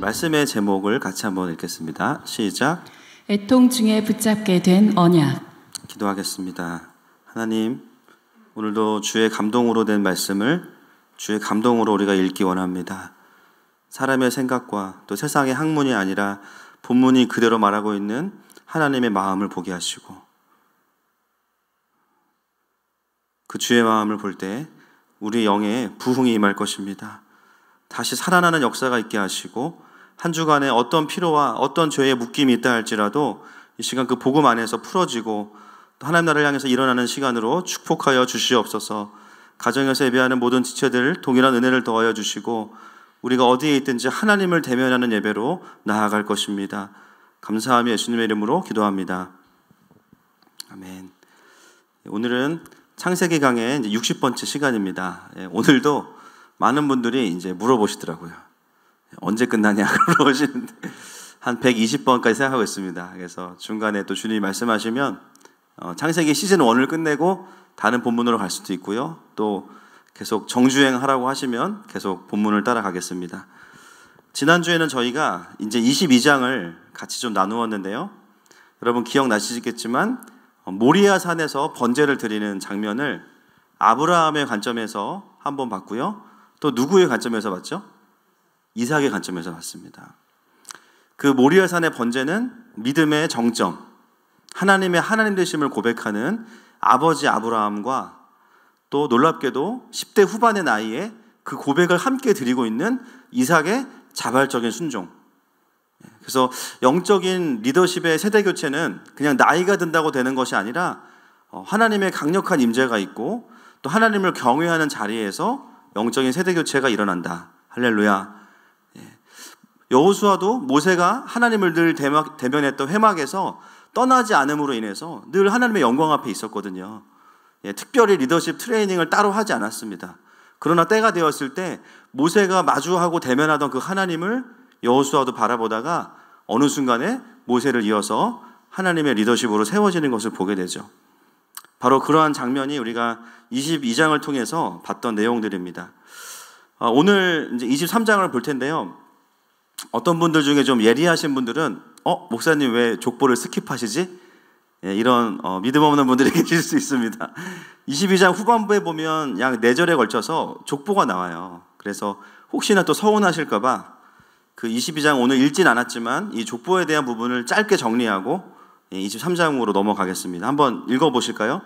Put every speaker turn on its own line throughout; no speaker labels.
말씀의 제목을 같이 한번 읽겠습니다. 시작.
애통 중에 붙잡게 된 언약.
기도하겠습니다. 하나님, 오늘도 주의 감동으로 된 말씀을 주의 감동으로 우리가 읽기 원합니다. 사람의 생각과 또 세상의 학문이 아니라 본문이 그대로 말하고 있는 하나님의 마음을 보게 하시고, 그 주의 마음을 볼 때 우리 영에 부흥이 임할 것입니다. 다시 살아나는 역사가 있게 하시고, 한 주간에 어떤 피로와 어떤 죄의 묶임이 있다 할지라도 이 시간 그 복음 안에서 풀어지고 또 하나님 나라를 향해서 일어나는 시간으로 축복하여 주시옵소서. 가정에서 예배하는 모든 지체들 동일한 은혜를 더하여 주시고, 우리가 어디에 있든지 하나님을 대면하는 예배로 나아갈 것입니다. 감사하며 예수님의 이름으로 기도합니다. 아멘. 오늘은 창세기 강의 60번째 시간입니다. 오늘도 많은 분들이 이제 물어보시더라고요. 언제 끝나냐 물어보시는데 한 120번까지 생각하고 있습니다. 그래서 중간에 또 주님이 말씀하시면 창세기 시즌 1을 끝내고 다른 본문으로 갈 수도 있고요. 또 계속 정주행하라고 하시면 계속 본문을 따라가겠습니다. 지난주에는 저희가 이제 22장을 같이 좀 나누었는데요. 여러분 기억나시겠지만 모리아 산에서 번제를 드리는 장면을 아브라함의 관점에서 한번 봤고요. 또 누구의 관점에서 봤죠? 이삭의 관점에서 봤습니다. 그 모리아 산의 번제는 믿음의 정점, 하나님의 하나님 되심을 고백하는 아버지 아브라함과 또 놀랍게도 10대 후반의 나이에 그 고백을 함께 드리고 있는 이삭의 자발적인 순종. 그래서 영적인 리더십의 세대 교체는 그냥 나이가 든다고 되는 것이 아니라 하나님의 강력한 임재가 있고 또 하나님을 경외하는 자리에서 영적인 세대 교체가 일어난다. 할렐루야. 여호수아도 모세가 하나님을 늘 대면했던 회막에서 떠나지 않음으로 인해서 늘 하나님의 영광 앞에 있었거든요. 특별히 리더십 트레이닝을 따로 하지 않았습니다. 그러나 때가 되었을 때 모세가 마주하고 대면하던 그 하나님을 여호수아도 바라보다가 어느 순간에 모세를 이어서 하나님의 리더십으로 세워지는 것을 보게 되죠. 바로 그러한 장면이 우리가 22장을 통해서 봤던 내용들입니다. 오늘 이제 23장을 볼 텐데요. 어떤 분들 중에 좀 예리하신 분들은 목사님 왜 족보를 스킵하시지? 이런 믿음 없는 분들이 계실 수 있습니다. 22장 후반부에 보면 약 4절에 걸쳐서 족보가 나와요. 그래서 혹시나 또 서운하실까 봐 그 22장 오늘 읽진 않았지만 이 족보에 대한 부분을 짧게 정리하고 23장으로 넘어가겠습니다. 한번 읽어보실까요?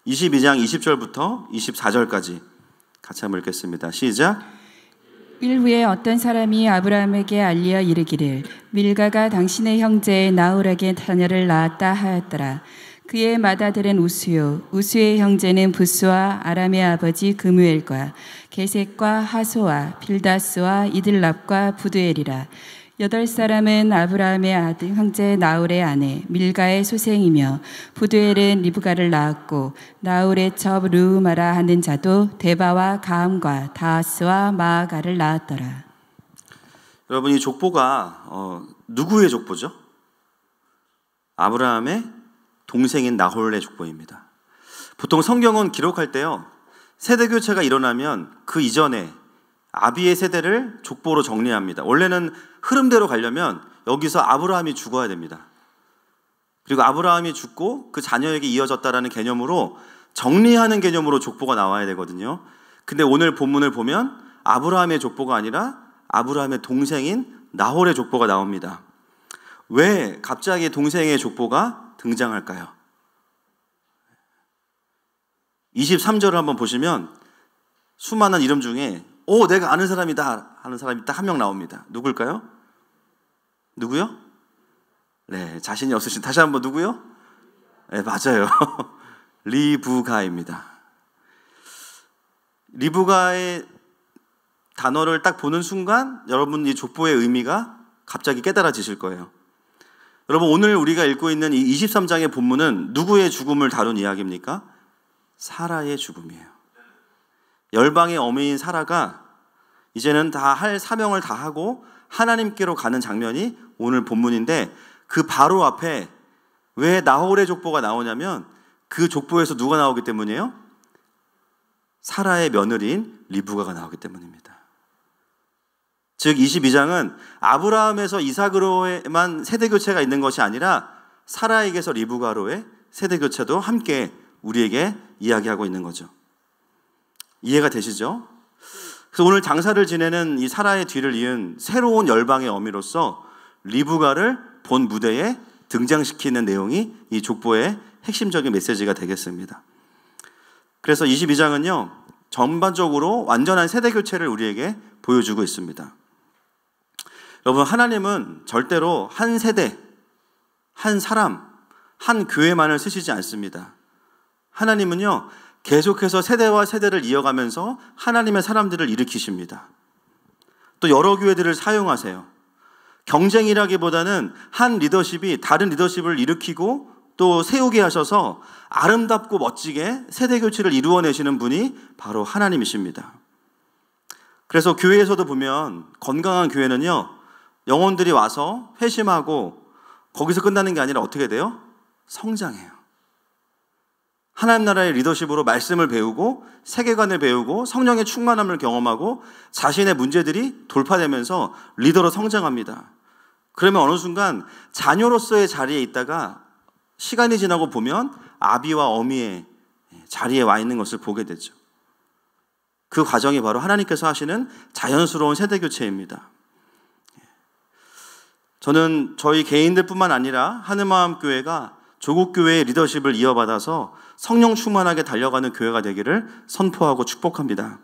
22장 20절부터 24절까지 같이 한번 읽겠습니다. 시작.
일후에 어떤 사람이 아브라함에게 알리어 이르기를 밀가가 당신의 형제 나홀에게 자녀를 낳았다 하였더라. 그의 맏아들은 우스요, 우스의 형제는 부스와 아람의 아버지 그무엘과 게셋과 하소와 빌다스와 이들랍과 부두엘이라. 8사람은 아브라함의 아들 형제 나홀의 아내 밀가의 소생이며, 부두엘은 리브가를 낳았고 나홀의 첩 르우마라 하는 자도 데바와 가함과 다하스와 마아가를 낳았더라.
여러분, 이 족보가 누구의 족보죠? 아브라함의 동생인 나홀의 족보입니다. 보통 성경은 기록할 때요, 세대 교체가 일어나면 그 이전에 아비의 세대를 족보로 정리합니다. 원래는 흐름대로 가려면 여기서 아브라함이 죽어야 됩니다. 그리고 아브라함이 죽고 그 자녀에게 이어졌다라는 개념으로 정리하는 개념으로 족보가 나와야 되거든요. 근데 오늘 본문을 보면 아브라함의 족보가 아니라 아브라함의 동생인 나홀의 족보가 나옵니다. 왜 갑자기 동생의 족보가 등장할까요? 23절을 한번 보시면 수많은 이름 중에 내가 아는 사람이다 하는 사람이 딱 한 명 나옵니다. 누굴까요? 누구요? 네, 자신이 없으신, 다시 한번 누구요? 네, 맞아요. 리브가입니다. 리브가의 단어를 딱 보는 순간 여러분 이 족보의 의미가 갑자기 깨달아지실 거예요. 여러분, 오늘 우리가 읽고 있는 이 23장의 본문은 누구의 죽음을 다룬 이야기입니까? 사라의 죽음이에요. 열방의 어미인 사라가 이제는 다 할 사명을 다 하고 하나님께로 가는 장면이 오늘 본문인데, 그 바로 앞에 왜 나홀의 족보가 나오냐면 그 족보에서 누가 나오기 때문이에요? 사라의 며느리인 리브가가 나오기 때문입니다. 즉 22장은 아브라함에서 이삭으로만 세대교체가 있는 것이 아니라 사라에게서 리브가로의 세대교체도 함께 우리에게 이야기하고 있는 거죠. 이해가 되시죠? 그래서 오늘 장사를 지내는 이 사라의 뒤를 이은 새로운 열방의 어미로서 리브가를 본 무대에 등장시키는 내용이 이 족보의 핵심적인 메시지가 되겠습니다. 그래서 22장은요, 전반적으로 완전한 세대교체를 우리에게 보여주고 있습니다. 여러분, 하나님은 절대로 한 세대, 한 사람, 한 교회만을 쓰시지 않습니다. 하나님은요, 계속해서 세대와 세대를 이어가면서 하나님의 사람들을 일으키십니다. 또 여러 교회들을 사용하세요. 경쟁이라기보다는 한 리더십이 다른 리더십을 일으키고 또 세우게 하셔서 아름답고 멋지게 세대교체를 이루어내시는 분이 바로 하나님이십니다. 그래서 교회에서도 보면 건강한 교회는요, 영혼들이 와서 회심하고 거기서 끝나는 게 아니라 어떻게 돼요? 성장해요. 하나님 나라의 리더십으로 말씀을 배우고 세계관을 배우고 성령의 충만함을 경험하고 자신의 문제들이 돌파되면서 리더로 성장합니다. 그러면 어느 순간 자녀로서의 자리에 있다가 시간이 지나고 보면 아비와 어미의 자리에 와 있는 것을 보게 되죠. 그 과정이 바로 하나님께서 하시는 자연스러운 세대교체입니다. 저는 저희 개인들뿐만 아니라 하늘마음교회가 조국교회의 리더십을 이어받아서 성령 충만하게 달려가는 교회가 되기를 선포하고 축복합니다.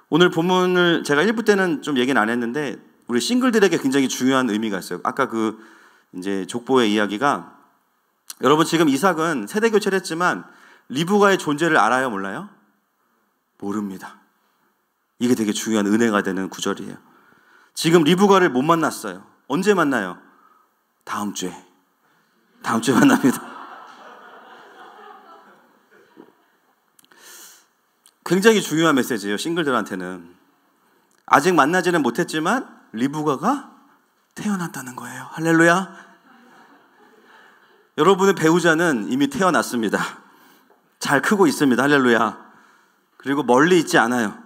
오늘 본문을 제가 1부 때는 좀 얘기는 안 했는데 우리 싱글들에게 굉장히 중요한 의미가 있어요. 아까 이제 족보의 이야기가, 여러분 지금 이삭은 세대 교체를 했지만 리브가의 존재를 알아요, 몰라요? 모릅니다. 이게 되게 중요한 은혜가 되는 구절이에요. 지금 리브가를 못 만났어요. 언제 만나요? 다음 주에 만납니다. 굉장히 중요한 메시지예요, 싱글들한테는. 아직 만나지는 못했지만 리브가가 태어났다는 거예요. 할렐루야. 여러분의 배우자는 이미 태어났습니다. 잘 크고 있습니다. 할렐루야. 그리고 멀리 있지 않아요.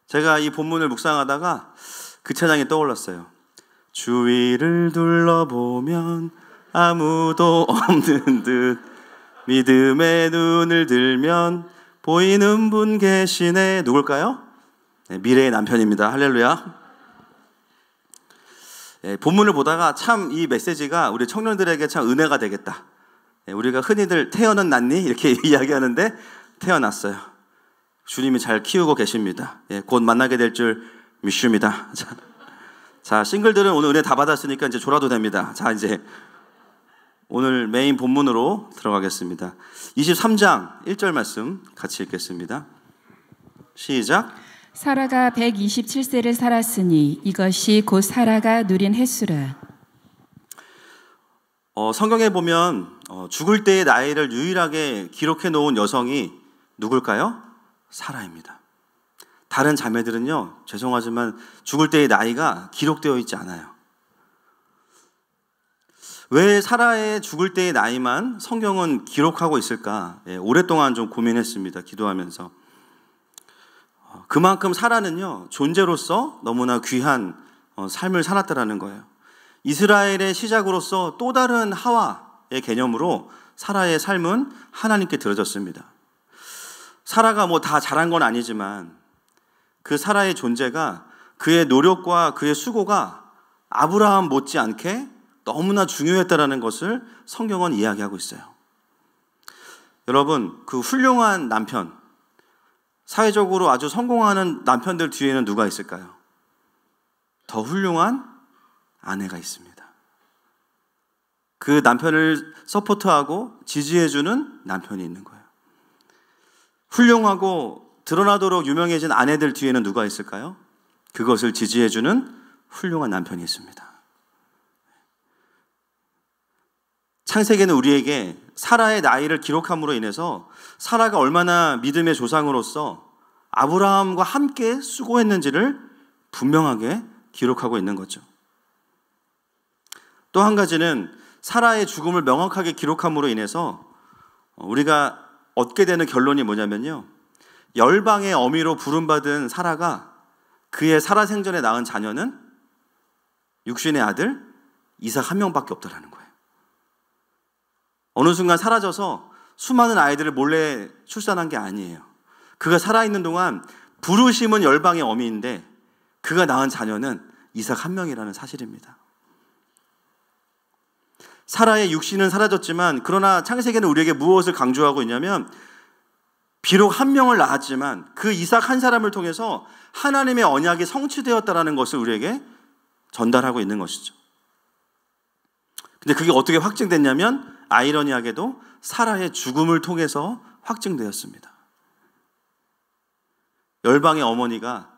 제가 이 본문을 묵상하다가 그 찬양이 떠올랐어요. 주위를 둘러보면 아무도 없는 듯 믿음의 눈을 들면 보이는 분 계시네. 누굴까요? 네, 미래의 남편입니다. 할렐루야. 네, 본문을 보다가 참 이 메시지가 우리 청년들에게 참 은혜가 되겠다. 네, 우리가 흔히들 태어는 났니? 이렇게 이야기하는데 태어났어요. 주님이 잘 키우고 계십니다. 네, 곧 만나게 될 줄 믿습니다. 자, 싱글들은 오늘 은혜 다 받았으니까 이제 졸아도 됩니다. 자, 이제 오늘 메인 본문으로 들어가겠습니다. 23장 1절 말씀 같이 읽겠습니다. 시작.
사라가 127세를 살았으니 이것이 곧 사라가 누린 횟수라.
성경에 보면 죽을 때의 나이를 유일하게 기록해 놓은 여성이 누굴까요? 사라입니다. 다른 자매들은요, 죄송하지만 죽을 때의 나이가 기록되어 있지 않아요. 왜 사라의 죽을 때의 나이만 성경은 기록하고 있을까? 오랫동안 좀 고민했습니다. 기도하면서. 그만큼 사라는요, 존재로서 너무나 귀한 삶을 살았다라는 거예요. 이스라엘의 시작으로서 또 다른 하와의 개념으로 사라의 삶은 하나님께 드려졌습니다. 사라가 뭐 다 잘한 건 아니지만 그 사라의 존재가, 그의 노력과 그의 수고가 아브라함 못지않게 너무나 중요했다라는 것을 성경은 이야기하고 있어요. 여러분, 그 훌륭한 남편, 사회적으로 아주 성공하는 남편들 뒤에는 누가 있을까요? 더 훌륭한 아내가 있습니다. 그 남편을 서포트하고 지지해주는 남편이 있는 거예요. 훌륭하고 드러나도록 유명해진 아내들 뒤에는 누가 있을까요? 그것을 지지해주는 훌륭한 남편이 있습니다. 창세기는 우리에게 사라의 나이를 기록함으로 인해서 사라가 얼마나 믿음의 조상으로서 아브라함과 함께 수고했는지를 분명하게 기록하고 있는 거죠. 또 한 가지는 사라의 죽음을 명확하게 기록함으로 인해서 우리가 얻게 되는 결론이 뭐냐면요, 열방의 어미로 부름받은 사라가 그의 살아생전에 낳은 자녀는 육신의 아들 이삭 한 명밖에 없다라는 거예요. 어느 순간 사라져서 수많은 아이들을 몰래 출산한 게 아니에요. 그가 살아있는 동안 부르심은 열방의 어미인데 그가 낳은 자녀는 이삭 한 명이라는 사실입니다. 사라의 육신은 사라졌지만 그러나 창세기는 우리에게 무엇을 강조하고 있냐면 비록 한 명을 낳았지만 그 이삭 한 사람을 통해서 하나님의 언약이 성취되었다라는 것을 우리에게 전달하고 있는 것이죠. 근데 그게 어떻게 확증됐냐면 아이러니하게도 사라의 죽음을 통해서 확증되었습니다. 열방의 어머니가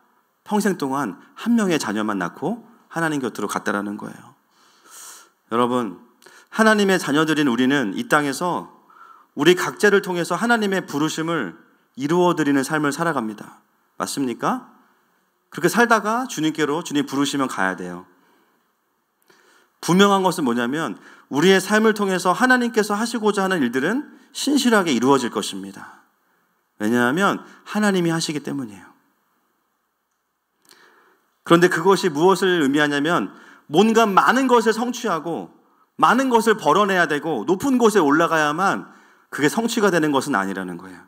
평생 동안 한 명의 자녀만 낳고 하나님 곁으로 갔다라는 거예요. 여러분, 하나님의 자녀들인 우리는 이 땅에서 우리 각자를 통해서 하나님의 부르심을 이루어드리는 삶을 살아갑니다. 맞습니까? 그렇게 살다가 주님께로 주님 부르시면 가야 돼요. 분명한 것은 뭐냐면 우리의 삶을 통해서 하나님께서 하시고자 하는 일들은 신실하게 이루어질 것입니다. 왜냐하면 하나님이 하시기 때문이에요. 그런데 그것이 무엇을 의미하냐면 뭔가 많은 것을 성취하고 많은 것을 벌어내야 되고 높은 곳에 올라가야만 그게 성취가 되는 것은 아니라는 거예요.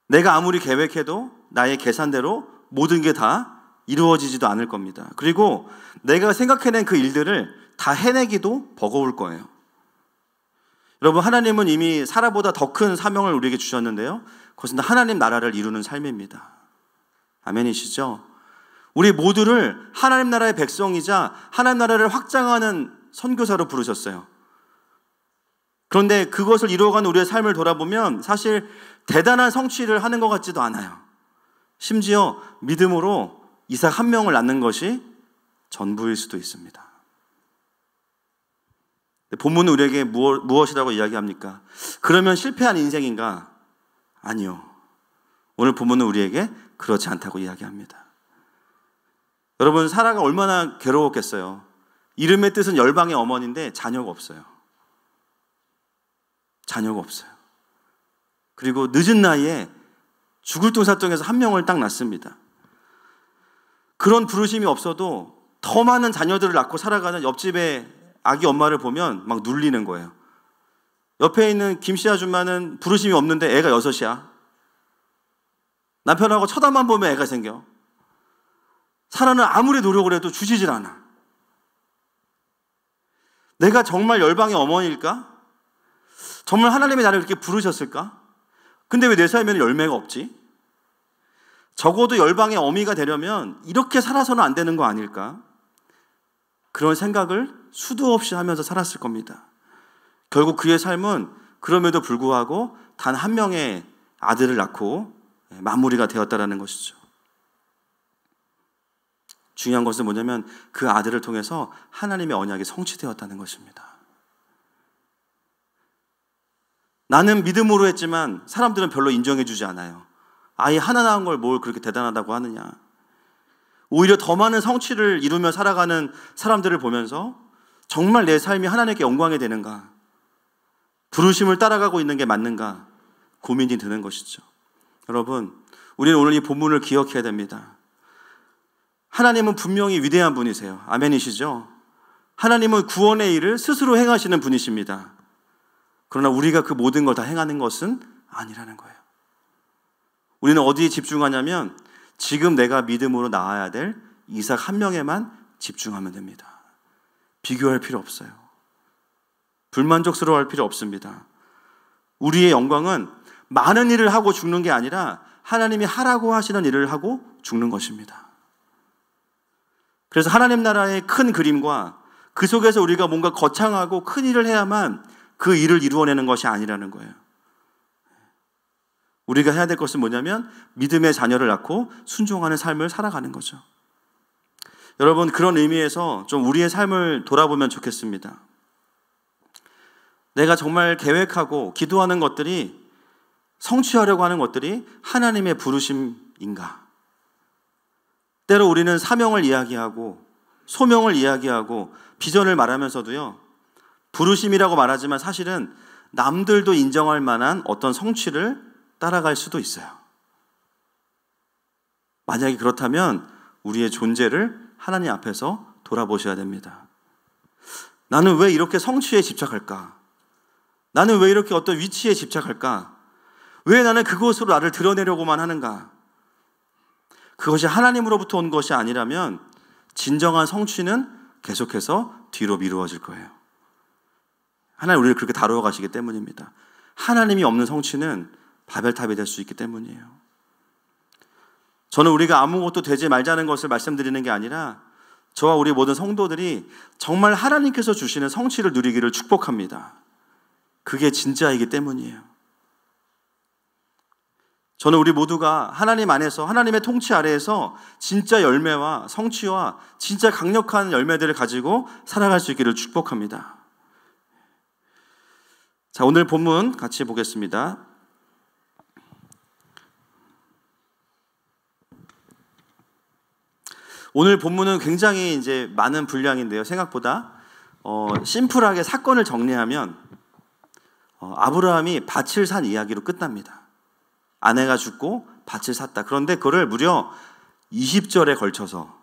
내가 아무리 계획해도 나의 계산대로 모든 게 다 이루어지지도 않을 겁니다. 그리고 내가 생각해낸 그 일들을 다 해내기도 버거울 거예요. 여러분, 하나님은 이미 사라보다 더 큰 사명을 우리에게 주셨는데요. 그것은 하나님 나라를 이루는 삶입니다. 아멘이시죠? 우리 모두를 하나님 나라의 백성이자 하나님 나라를 확장하는 선교사로 부르셨어요. 그런데 그것을 이루어가는 우리의 삶을 돌아보면 사실 대단한 성취를 하는 것 같지도 않아요. 심지어 믿음으로 이삭 한 명을 낳는 것이 전부일 수도 있습니다. 본문은 우리에게 무엇이라고 이야기합니까? 그러면 실패한 인생인가? 아니요. 오늘 본문은 우리에게 그렇지 않다고 이야기합니다. 여러분, 사라가 얼마나 괴로웠겠어요. 이름의 뜻은 열방의 어머니인데 자녀가 없어요. 자녀가 없어요. 그리고 늦은 나이에 죽을 둥사둥에서 한 명을 딱 낳습니다. 그런 부르심이 없어도 더 많은 자녀들을 낳고 살아가는 옆집의 아기 엄마를 보면 막 눌리는 거예요. 옆에 있는 김씨 아줌마는 부르심이 없는데 애가 6이야. 남편하고 쳐다만 보면 애가 생겨. 사라는 아무리 노력을 해도 주시질 않아. 내가 정말 열방의 어머니일까? 정말 하나님이 나를 그렇게 부르셨을까? 근데 왜 내 삶에는 열매가 없지? 적어도 열방의 어미가 되려면 이렇게 살아서는 안 되는 거 아닐까? 그런 생각을 수도 없이 하면서 살았을 겁니다. 결국 그의 삶은 그럼에도 불구하고 단 한 명의 아들을 낳고 마무리가 되었다라는 것이죠. 중요한 것은 뭐냐면 그 아들을 통해서 하나님의 언약이 성취되었다는 것입니다. 나는 믿음으로 했지만 사람들은 별로 인정해 주지 않아요. 아이 하나 낳은 걸 뭘 그렇게 대단하다고 하느냐. 오히려 더 많은 성취를 이루며 살아가는 사람들을 보면서 정말 내 삶이 하나님께 영광이 되는가, 부르심을 따라가고 있는 게 맞는가 고민이 드는 것이죠. 여러분, 우리는 오늘 이 본문을 기억해야 됩니다. 하나님은 분명히 위대한 분이세요. 아멘이시죠? 하나님은 구원의 일을 스스로 행하시는 분이십니다. 그러나 우리가 그 모든 걸 다 행하는 것은 아니라는 거예요. 우리는 어디에 집중하냐면 지금 내가 믿음으로 낳아야 될 이삭 한 명에만 집중하면 됩니다. 비교할 필요 없어요. 불만족스러워할 필요 없습니다. 우리의 영광은 많은 일을 하고 죽는 게 아니라 하나님이 하라고 하시는 일을 하고 죽는 것입니다. 그래서 하나님 나라의 큰 그림과 그 속에서 우리가 뭔가 거창하고 큰 일을 해야만 그 일을 이루어내는 것이 아니라는 거예요. 우리가 해야 될 것은 뭐냐면 믿음의 자녀를 낳고 순종하는 삶을 살아가는 거죠. 여러분, 그런 의미에서 좀 우리의 삶을 돌아보면 좋겠습니다. 내가 정말 계획하고 기도하는 것들이, 성취하려고 하는 것들이 하나님의 부르심인가? 때로 우리는 사명을 이야기하고 소명을 이야기하고 비전을 말하면서도요, 부르심이라고 말하지만 사실은 남들도 인정할 만한 어떤 성취를 따라갈 수도 있어요. 만약에 그렇다면 우리의 존재를 하나님 앞에서 돌아보셔야 됩니다. 나는 왜 이렇게 성취에 집착할까? 나는 왜 이렇게 어떤 위치에 집착할까? 왜 나는 그것으로 나를 드러내려고만 하는가? 그것이 하나님으로부터 온 것이 아니라면 진정한 성취는 계속해서 뒤로 미루어질 거예요. 하나님 우리를 그렇게 다루어 가시기 때문입니다. 하나님이 없는 성취는 바벨탑이 될 수 있기 때문이에요. 저는 우리가 아무것도 되지 말자는 것을 말씀드리는 게 아니라 저와 우리 모든 성도들이 정말 하나님께서 주시는 성취를 누리기를 축복합니다. 그게 진짜이기 때문이에요. 저는 우리 모두가 하나님 안에서 하나님의 통치 아래에서 진짜 열매와 성취와 진짜 강력한 열매들을 가지고 살아갈 수 있기를 축복합니다. 자, 오늘 본문 같이 보겠습니다. 오늘 본문은 굉장히 이제 많은 분량인데요. 생각보다 심플하게 사건을 정리하면 아브라함이 밭을 산 이야기로 끝납니다. 아내가 죽고 밭을 샀다. 그런데 그거를 무려 20절에 걸쳐서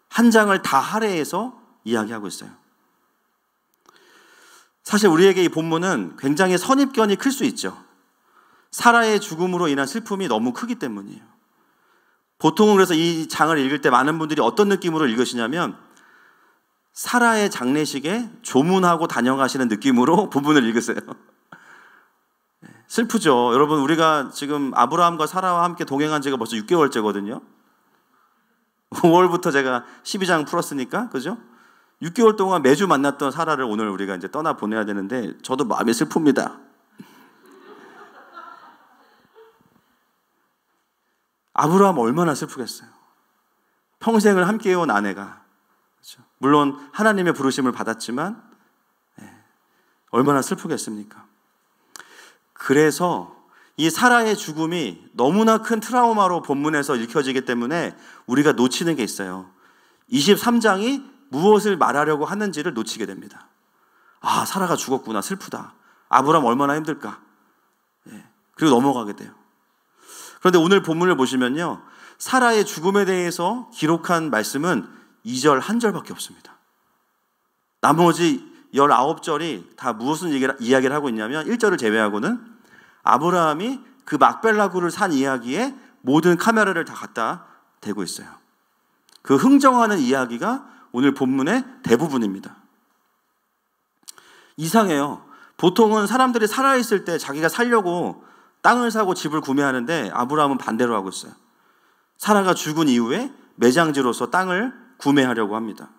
한 장을 다 할애해서 이야기하고 있어요. 사실 우리에게 이 본문은 굉장히 선입견이 클 수 있죠. 사라의 죽음으로 인한 슬픔이 너무 크기 때문이에요. 보통은 그래서 이 장을 읽을 때 많은 분들이 어떤 느낌으로 읽으시냐면 사라의 장례식에 조문하고 다녀가시는 느낌으로 본문을 읽으세요. 슬프죠. 여러분, 우리가 지금 아브라함과 사라와 함께 동행한 지가 벌써 6개월째거든요. 5월부터 제가 12장 풀었으니까, 그죠? 6개월 동안 매주 만났던 사라를 오늘 우리가 이제 떠나 보내야 되는데 저도 마음이 슬픕니다. 아브라함 얼마나 슬프겠어요. 평생을 함께해온 아내가, 그렇죠? 물론 하나님의 부르심을 받았지만 얼마나 슬프겠습니까? 그래서 이 사라의 죽음이 너무나 큰 트라우마로 본문에서 읽혀지기 때문에 우리가 놓치는 게 있어요. 23장이 무엇을 말하려고 하는지를 놓치게 됩니다. 아, 사라가 죽었구나, 슬프다. 아브라함 얼마나 힘들까. 그리고 넘어가게 돼요. 그런데 오늘 본문을 보시면요, 사라의 죽음에 대해서 기록한 말씀은 2절, 1절밖에 없습니다. 나머지 19절이 다 무슨 이야기를 하고 있냐면 1절을 제외하고는 아브라함이 그 막벨라굴을 산 이야기에 모든 카메라를 다 갖다 대고 있어요. 그 흥정하는 이야기가 오늘 본문의 대부분입니다. 이상해요. 보통은 사람들이 살아있을 때 자기가 살려고 땅을 사고 집을 구매하는데 아브라함은 반대로 하고 있어요. 사라가 죽은 이후에 매장지로서 땅을 구매하려고 합니다.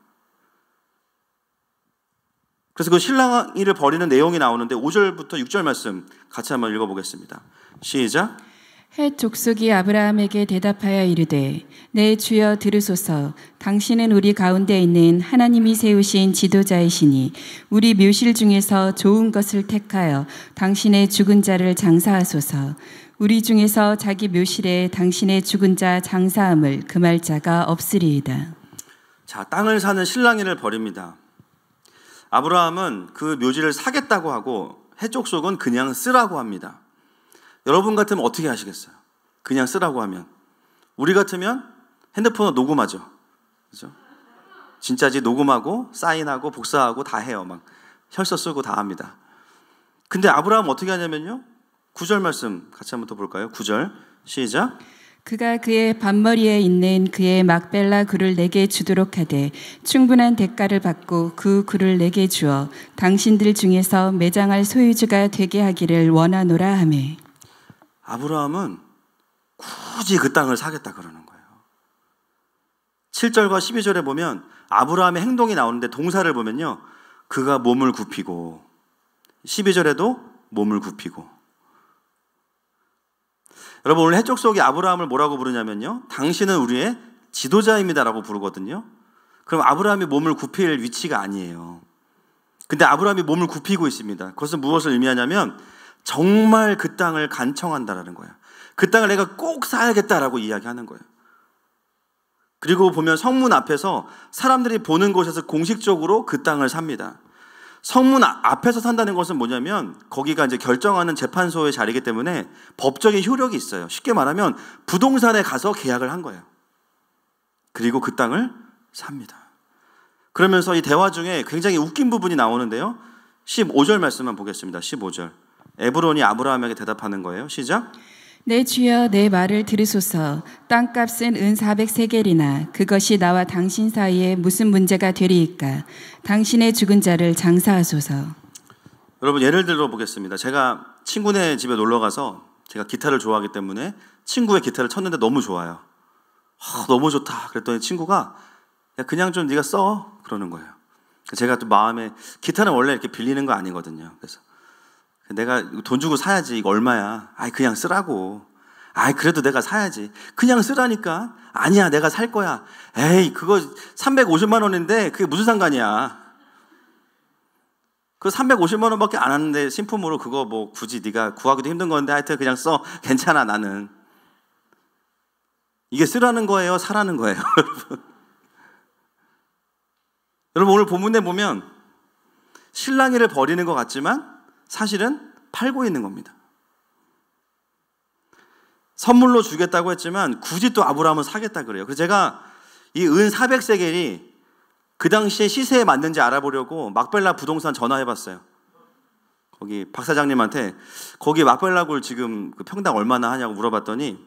그래서 그 실랑이를 벌이는 내용이 나오는데 5절부터 6절 말씀 같이 한번 읽어보겠습니다. 시작.
헷 족속이 아브라함에게 대답하여 이르되 내 주여 들으소서. 당신은 우리 가운데 있는 하나님이 세우신 지도자이시니 우리 묘실 중에서 좋은 것을 택하여 당신의 죽은 자를 장사하소서. 우리 중에서 자기 묘실에 당신의 죽은 자 장사함을 금할 자가 없으리이다.
자, 땅을 사는 실랑이를 벌입니다. 아브라함은 그 묘지를 사겠다고 하고 해쪽 속은 그냥 쓰라고 합니다. 여러분 같으면 어떻게 하시겠어요? 그냥 쓰라고 하면. 우리 같으면 핸드폰으로 녹음하죠. 그죠? 진짜지 녹음하고 사인하고 복사하고 다 해요. 막 혈서 쓰고 다 합니다. 근데 아브라함은 어떻게 하냐면요. 9절 말씀 같이 한번 더 볼까요? 9절 시작.
그가 그의 밭머리에 있는 그의 막벨라 굴을 내게 주도록 하되 충분한 대가를 받고 그 굴을 내게 주어 당신들 중에서 매장할 소유주가 되게 하기를 원하노라 하매.
아브라함은 굳이 그 땅을 사겠다 그러는 거예요. 7절과 12절에 보면 아브라함의 행동이 나오는데 동사를 보면요, 그가 몸을 굽히고 12절에도 몸을 굽히고. 여러분, 오늘 해쪽 속이 아브라함을 뭐라고 부르냐면요, 당신은 우리의 지도자입니다라고 부르거든요. 그럼 아브라함이 몸을 굽힐 위치가 아니에요. 근데 아브라함이 몸을 굽히고 있습니다. 그것은 무엇을 의미하냐면 정말 그 땅을 간청한다라는 거예요. 그 땅을 내가 꼭 사야겠다라고 이야기하는 거예요. 그리고 보면 성문 앞에서 사람들이 보는 곳에서 공식적으로 그 땅을 삽니다. 성문 앞에서 산다는 것은 뭐냐면 거기가 이제 결정하는 재판소의 자리이기 때문에 법적인 효력이 있어요. 쉽게 말하면 부동산에 가서 계약을 한 거예요. 그리고 그 땅을 삽니다. 그러면서 이 대화 중에 굉장히 웃긴 부분이 나오는데요. 15절 말씀만 보겠습니다. 15절. 에브론이 아브라함에게 대답하는 거예요. 시작.
내 주여 내 말을 들으소서. 땅값은 은 400세겔이나 그것이 나와 당신 사이에 무슨 문제가 되리이까. 당신의 죽은 자를 장사하소서.
여러분 예를 들어 보겠습니다. 제가 친구네 집에 놀러 가서 제가 기타를 좋아하기 때문에 친구의 기타를 쳤는데 너무 좋아요. 너무 좋다. 그랬더니 친구가 야, 그냥 좀 네가 써 그러는 거예요. 제가 또 마음에 기타는 원래 이렇게 빌리는 거 아니거든요. 그래서 내가 돈 주고 사야지. 이거 얼마야? 아이 그냥 쓰라고. 아이 그래도 내가 사야지. 그냥 쓰라니까. 아니야 내가 살 거야. 에이 그거 350만 원인데 그게 무슨 상관이야. 그 350만 원밖에 안 하는데 신품으로 그거 뭐 굳이 네가 구하기도 힘든 건데 하여튼 그냥 써. 괜찮아 나는. 이게 쓰라는 거예요? 사라는 거예요? 여러분. 여러분 오늘 본문에 보면 실랑이를 벌이는 것 같지만 사실은 팔고 있는 겁니다. 선물로 주겠다고 했지만 굳이 또 아브라함은 사겠다 그래요. 그래서 제가 이 은 400세겔이 그 당시에 시세에 맞는지 알아보려고 막벨라 부동산 전화해봤어요. 거기 박 사장님한테 거기 막벨라굴 지금 그 평당 얼마나 하냐고 물어봤더니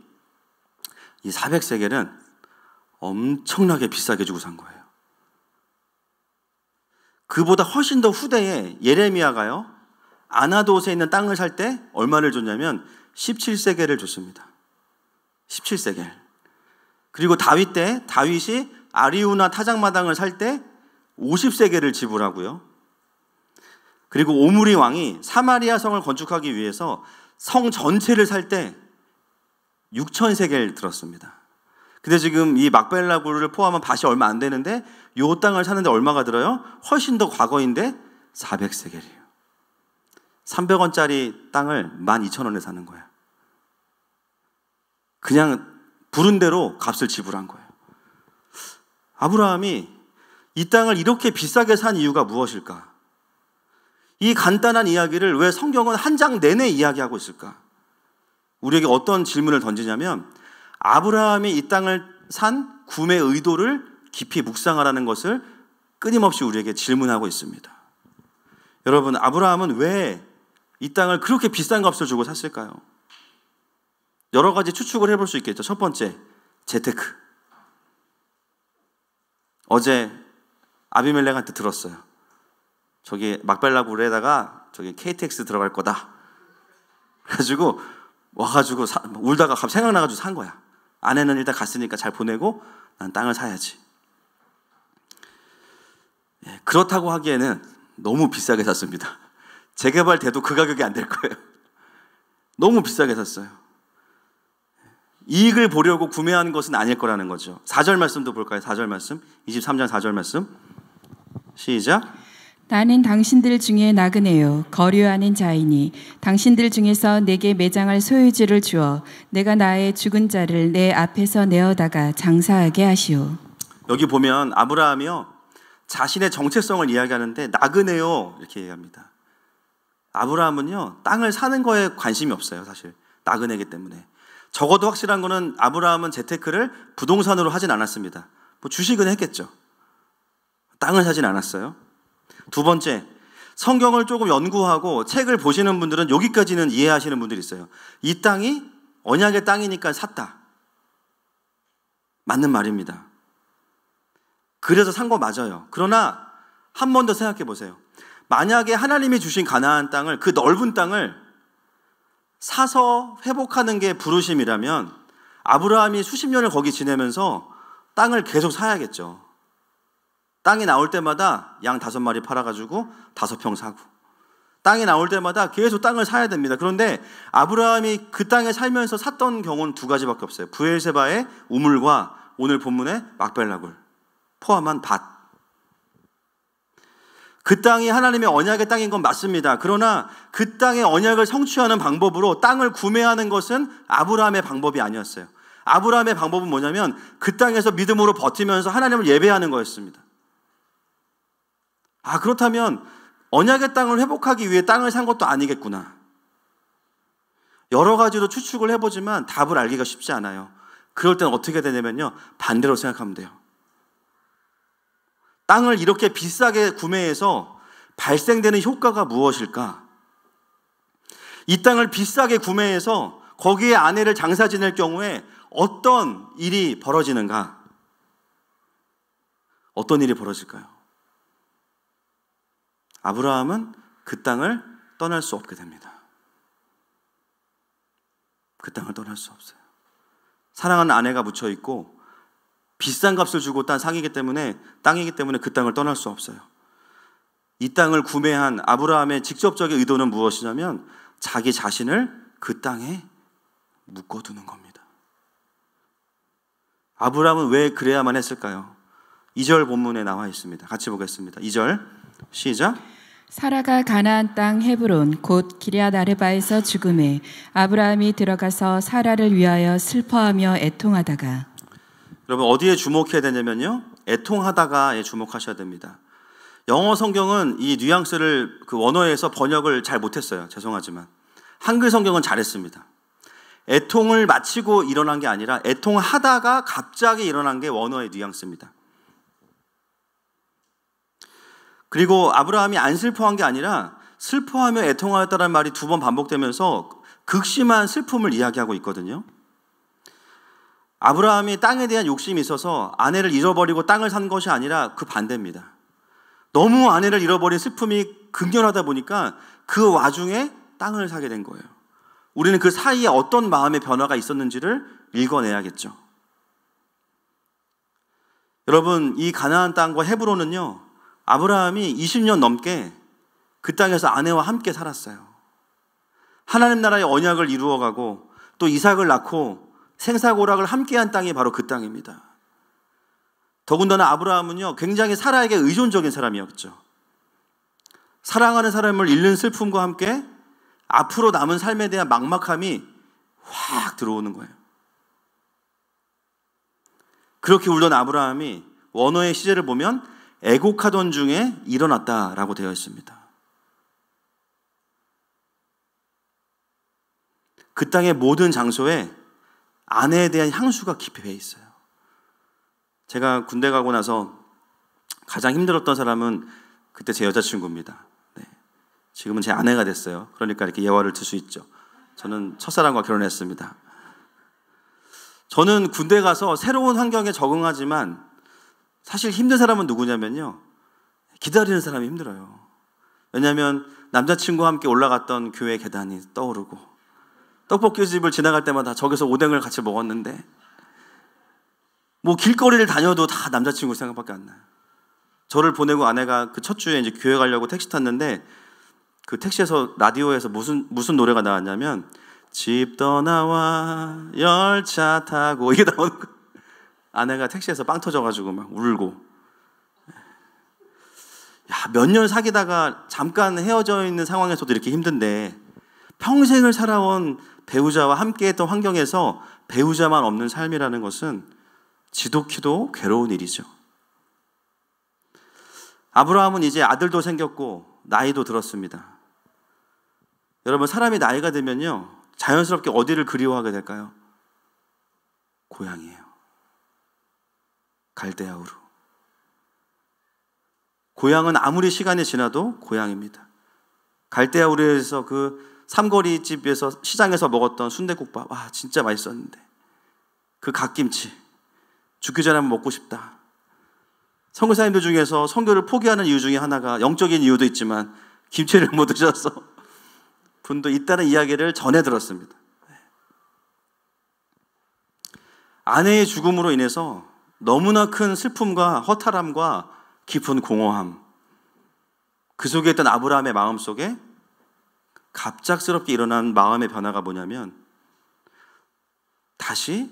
이 400세겔은 엄청나게 비싸게 주고 산 거예요. 그보다 훨씬 더 후대에 예레미야가요. 아나도스에 있는 땅을 살 때 얼마를 줬냐면 17세겔을 줬습니다. 17세겔. 그리고 다윗 때 다윗이 아리우나 타작마당을 살 때 50세겔을 지불하고요. 그리고 오므리 왕이 사마리아 성을 건축하기 위해서 성 전체를 살 때 6,000세겔 들었습니다. 근데 지금 이 막벨라굴을 포함한 밭이 얼마 안 되는데 이 땅을 사는데 얼마가 들어요? 훨씬 더 과거인데 400세겔이에요. 300원짜리 땅을 12,000원에 사는 거예요. 그냥 부른 대로 값을 지불한 거예요. 아브라함이 이 땅을 이렇게 비싸게 산 이유가 무엇일까? 이 간단한 이야기를 왜 성경은 한 장 내내 이야기하고 있을까? 우리에게 어떤 질문을 던지냐면 아브라함이 이 땅을 산 구매 의도를 깊이 묵상하라는 것을 끊임없이 우리에게 질문하고 있습니다. 여러분, 아브라함은 왜 이 땅을 그렇게 비싼 값을 주고 샀을까요? 여러 가지 추측을 해볼 수 있겠죠. 첫 번째, 재테크. 어제 아비멜렉한테 들었어요. 저기 막벨라굴에다가 저기 KTX 들어갈 거다. 그래가지고 와가지고 울다가 갑자기 생각나가지고 산 거야. 아내는 일단 갔으니까 잘 보내고 난 땅을 사야지. 예, 그렇다고 하기에는 너무 비싸게 샀습니다. 재개발돼도 그 가격이 안 될 거예요. 너무 비싸게 샀어요. 이익을 보려고 구매한 것은 아닐 거라는 거죠. 4절 말씀도 볼까요? 4절 말씀. 23장 4절 말씀. 시작.
나는 당신들 중에 나그네요 거류하는 자이니 당신들 중에서 내게 매장할 소유주를 주어 내가 나의 죽은 자를 내 앞에서 내어다가 장사하게 하시오.
여기 보면 아브라함이요 자신의 정체성을 이야기하는데 나그네요 이렇게 얘기합니다. 아브라함은요 땅을 사는 거에 관심이 없어요. 사실 나그네이기 때문에. 적어도 확실한 거는 아브라함은 재테크를 부동산으로 하진 않았습니다. 뭐 주식은 했겠죠. 땅을 사진 않았어요. 두 번째, 성경을 조금 연구하고 책을 보시는 분들은 여기까지는 이해하시는 분들이 있어요. 이 땅이 언약의 땅이니까 샀다. 맞는 말입니다. 그래서 산 거 맞아요. 그러나 한 번 더 생각해 보세요. 만약에 하나님이 주신 가나안 땅을, 그 넓은 땅을 사서 회복하는 게 부르심이라면 아브라함이 수십 년을 거기 지내면서 땅을 계속 사야겠죠. 땅이 나올 때마다 양 5마리 팔아가지고 5평 사고, 땅이 나올 때마다 계속 땅을 사야 됩니다. 그런데 아브라함이 그 땅에 살면서 샀던 경우는 2가지밖에 없어요. 브엘세바의 우물과 오늘 본문의 막벨라굴 포함한 밭. 그 땅이 하나님의 언약의 땅인 건 맞습니다. 그러나 그 땅의 언약을 성취하는 방법으로 땅을 구매하는 것은 아브라함의 방법이 아니었어요. 아브라함의 방법은 뭐냐면 그 땅에서 믿음으로 버티면서 하나님을 예배하는 거였습니다. 아, 그렇다면 언약의 땅을 회복하기 위해 땅을 산 것도 아니겠구나. 여러 가지로 추측을 해보지만 답을 알기가 쉽지 않아요. 그럴 땐 어떻게 되냐면요, 반대로 생각하면 돼요. 땅을 이렇게 비싸게 구매해서 발생되는 효과가 무엇일까? 이 땅을 비싸게 구매해서 거기에 아내를 장사 지낼 경우에 어떤 일이 벌어지는가? 어떤 일이 벌어질까요? 아브라함은 그 땅을 떠날 수 없게 됩니다. 그 땅을 떠날 수 없어요. 사랑하는 아내가 묻혀 있고 비싼 값을 주고 딴 땅이기 때문에 그 땅을 떠날 수 없어요. 이 땅을 구매한 아브라함의 직접적인 의도는 무엇이냐면 자기 자신을 그 땅에 묶어두는 겁니다. 아브라함은 왜 그래야만 했을까요? 2절 본문에 나와 있습니다. 같이 보겠습니다. 2절 시작.
사라가 가나안 땅 헤브론 곧 기럇 아르바에서 죽음에 아브라함이 들어가서 사라를 위하여 슬퍼하며 애통하다가.
여러분 어디에 주목해야 되냐면요, 애통하다가에 주목하셔야 됩니다. 영어 성경은 이 뉘앙스를 그 원어에서 번역을 잘 못했어요. 죄송하지만 한글 성경은 잘했습니다. 애통을 마치고 일어난 게 아니라 애통하다가 갑자기 일어난 게 원어의 뉘앙스입니다. 그리고 아브라함이 안 슬퍼한 게 아니라 슬퍼하며 애통하였다는 말이 2번 반복되면서 극심한 슬픔을 이야기하고 있거든요. 아브라함이 땅에 대한 욕심이 있어서 아내를 잃어버리고 땅을 산 것이 아니라 그 반대입니다. 너무 아내를 잃어버린 슬픔이 극렬하다 보니까 그 와중에 땅을 사게 된 거예요. 우리는 그 사이에 어떤 마음의 변화가 있었는지를 읽어내야겠죠. 여러분, 이 가나안 땅과 헤브론은요, 아브라함이 20년 넘게 그 땅에서 아내와 함께 살았어요. 하나님 나라의 언약을 이루어가고 또 이삭을 낳고 생사고락을 함께한 땅이 바로 그 땅입니다. 더군다나 아브라함은요, 굉장히 사라에게 의존적인 사람이었죠. 사랑하는 사람을 잃는 슬픔과 함께 앞으로 남은 삶에 대한 막막함이 확 들어오는 거예요. 그렇게 울던 아브라함이 원어의 시제를 보면 애곡하던 중에 일어났다라고 되어 있습니다. 그 땅의 모든 장소에 아내에 대한 향수가 깊이 배 있어요. 제가 군대 가고 나서 가장 힘들었던 사람은 그때 제 여자친구입니다. 네. 지금은 제 아내가 됐어요. 그러니까 이렇게 예화를 들 수 있죠. 저는 첫사랑과 결혼했습니다. 저는 군대 가서 새로운 환경에 적응하지만 사실 힘든 사람은 누구냐면요, 기다리는 사람이 힘들어요. 왜냐하면 남자친구와 함께 올라갔던 교회 계단이 떠오르고 떡볶이집을 지나갈 때마다 저기서 오뎅을 같이 먹었는데 뭐 길거리를 다녀도 다 남자친구 생각밖에 안 나요. 저를 보내고 아내가 그 첫 주에 이제 교회 가려고 택시 탔는데 그 택시에서 라디오에서 무슨 노래가 나왔냐면 집 떠나와 열차 타고 이게 나오는 거예요. 아내가 택시에서 빵 터져가지고 막 울고. 야, 몇 년 사귀다가 잠깐 헤어져 있는 상황에서도 이렇게 힘든데 평생을 살아온 배우자와 함께했던 환경에서 배우자만 없는 삶이라는 것은 지독히도 괴로운 일이죠. 아브라함은 이제 아들도 생겼고 나이도 들었습니다. 여러분, 사람이 나이가 들면요, 자연스럽게 어디를 그리워하게 될까요? 고향이에요. 갈대아우르. 고향은 아무리 시간이 지나도 고향입니다. 갈대아우르에서 그 삼거리 집에서 시장에서 먹었던 순댓국밥, 와 진짜 맛있었는데 그 갓김치 죽기 전에 한번 먹고 싶다. 선교사님들 중에서 선교를 포기하는 이유 중에 하나가 영적인 이유도 있지만 김치를 못 드셔서 분도 있다는 이야기를 전해 들었습니다. 아내의 죽음으로 인해서 너무나 큰 슬픔과 허탈함과 깊은 공허함, 그 속에 있던 아브라함의 마음속에 갑작스럽게 일어난 마음의 변화가 뭐냐면 다시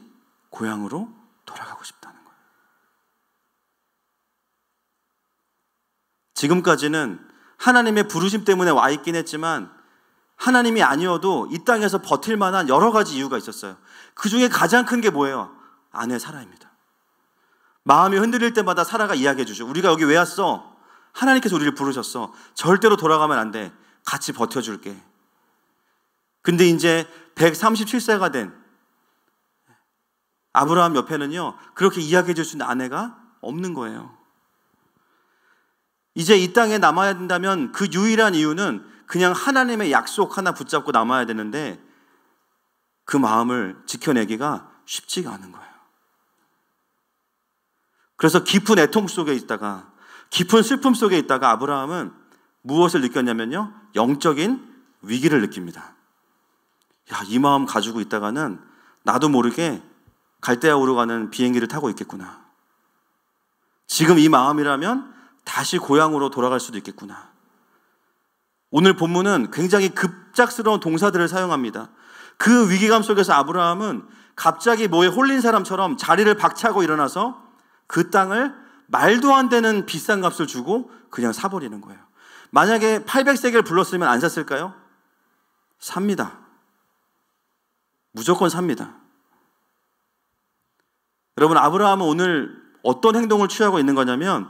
고향으로 돌아가고 싶다는 거예요. 지금까지는 하나님의 부르심 때문에 와 있긴 했지만 하나님이 아니어도 이 땅에서 버틸 만한 여러 가지 이유가 있었어요. 그 중에 가장 큰 게 뭐예요? 아내 사라입니다. 마음이 흔들릴 때마다 사라가 이야기해 주죠. 우리가 여기 왜 왔어? 하나님께서 우리를 부르셨어. 절대로 돌아가면 안 돼. 같이 버텨줄게. 근데 이제 137세가 된 아브라함 옆에는요, 그렇게 이야기해 줄 수 있는 아내가 없는 거예요. 이제 이 땅에 남아야 된다면 그 유일한 이유는 그냥 하나님의 약속 하나 붙잡고 남아야 되는데 그 마음을 지켜내기가 쉽지가 않은 거예요. 그래서 깊은 애통 속에 있다가, 깊은 슬픔 속에 있다가 아브라함은 무엇을 느꼈냐면요, 영적인 위기를 느낍니다. 야, 이 마음 가지고 있다가는 나도 모르게 갈대아우로 가는 비행기를 타고 있겠구나. 지금 이 마음이라면 다시 고향으로 돌아갈 수도 있겠구나. 오늘 본문은 굉장히 급작스러운 동사들을 사용합니다. 그 위기감 속에서 아브라함은 갑자기 뭐에 홀린 사람처럼 자리를 박차고 일어나서 그 땅을 말도 안 되는 비싼 값을 주고 그냥 사버리는 거예요. 만약에 800세겔 불렀으면 안 샀을까요? 삽니다. 무조건 삽니다. 여러분, 아브라함은 오늘 어떤 행동을 취하고 있는 거냐면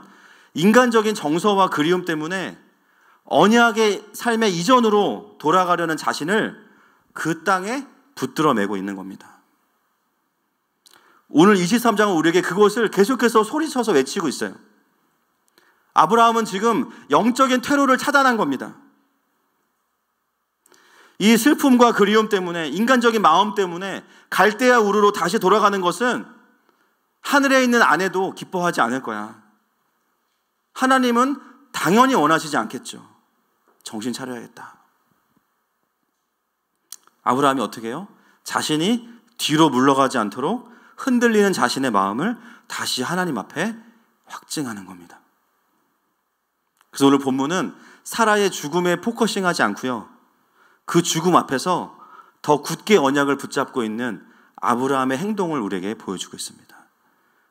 인간적인 정서와 그리움 때문에 언약의 삶의 이전으로 돌아가려는 자신을 그 땅에 붙들어 매고 있는 겁니다. 오늘 23장은 우리에게 그것을 계속해서 소리쳐서 외치고 있어요. 아브라함은 지금 영적인 퇴로를 차단한 겁니다. 이 슬픔과 그리움 때문에, 인간적인 마음 때문에 갈대아 우르로 다시 돌아가는 것은 하늘에 있는 아내도 기뻐하지 않을 거야. 하나님은 당연히 원하시지 않겠죠. 정신 차려야겠다. 아브라함이 어떻게 해요? 자신이 뒤로 물러가지 않도록 흔들리는 자신의 마음을 다시 하나님 앞에 확증하는 겁니다. 그래서 오늘 본문은 사라의 죽음에 포커싱하지 않고요, 그 죽음 앞에서 더 굳게 언약을 붙잡고 있는 아브라함의 행동을 우리에게 보여주고 있습니다.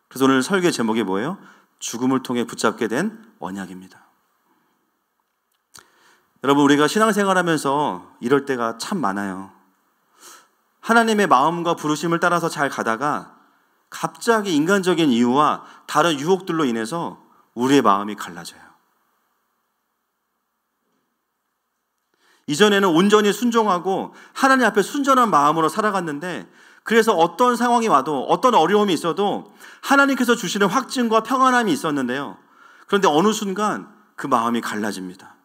그래서 오늘 설교 제목이 뭐예요? 죽음을 통해 붙잡게 된 언약입니다. 여러분, 우리가 신앙생활하면서 이럴 때가 참 많아요. 하나님의 마음과 부르심을 따라서 잘 가다가 갑자기 인간적인 이유와 다른 유혹들로 인해서 우리의 마음이 갈라져요. 이전에는 온전히 순종하고 하나님 앞에 순전한 마음으로 살아갔는데, 그래서 어떤 상황이 와도, 어떤 어려움이 있어도 하나님께서 주시는 확증과 평안함이 있었는데요, 그런데 어느 순간 그 마음이 갈라집니다.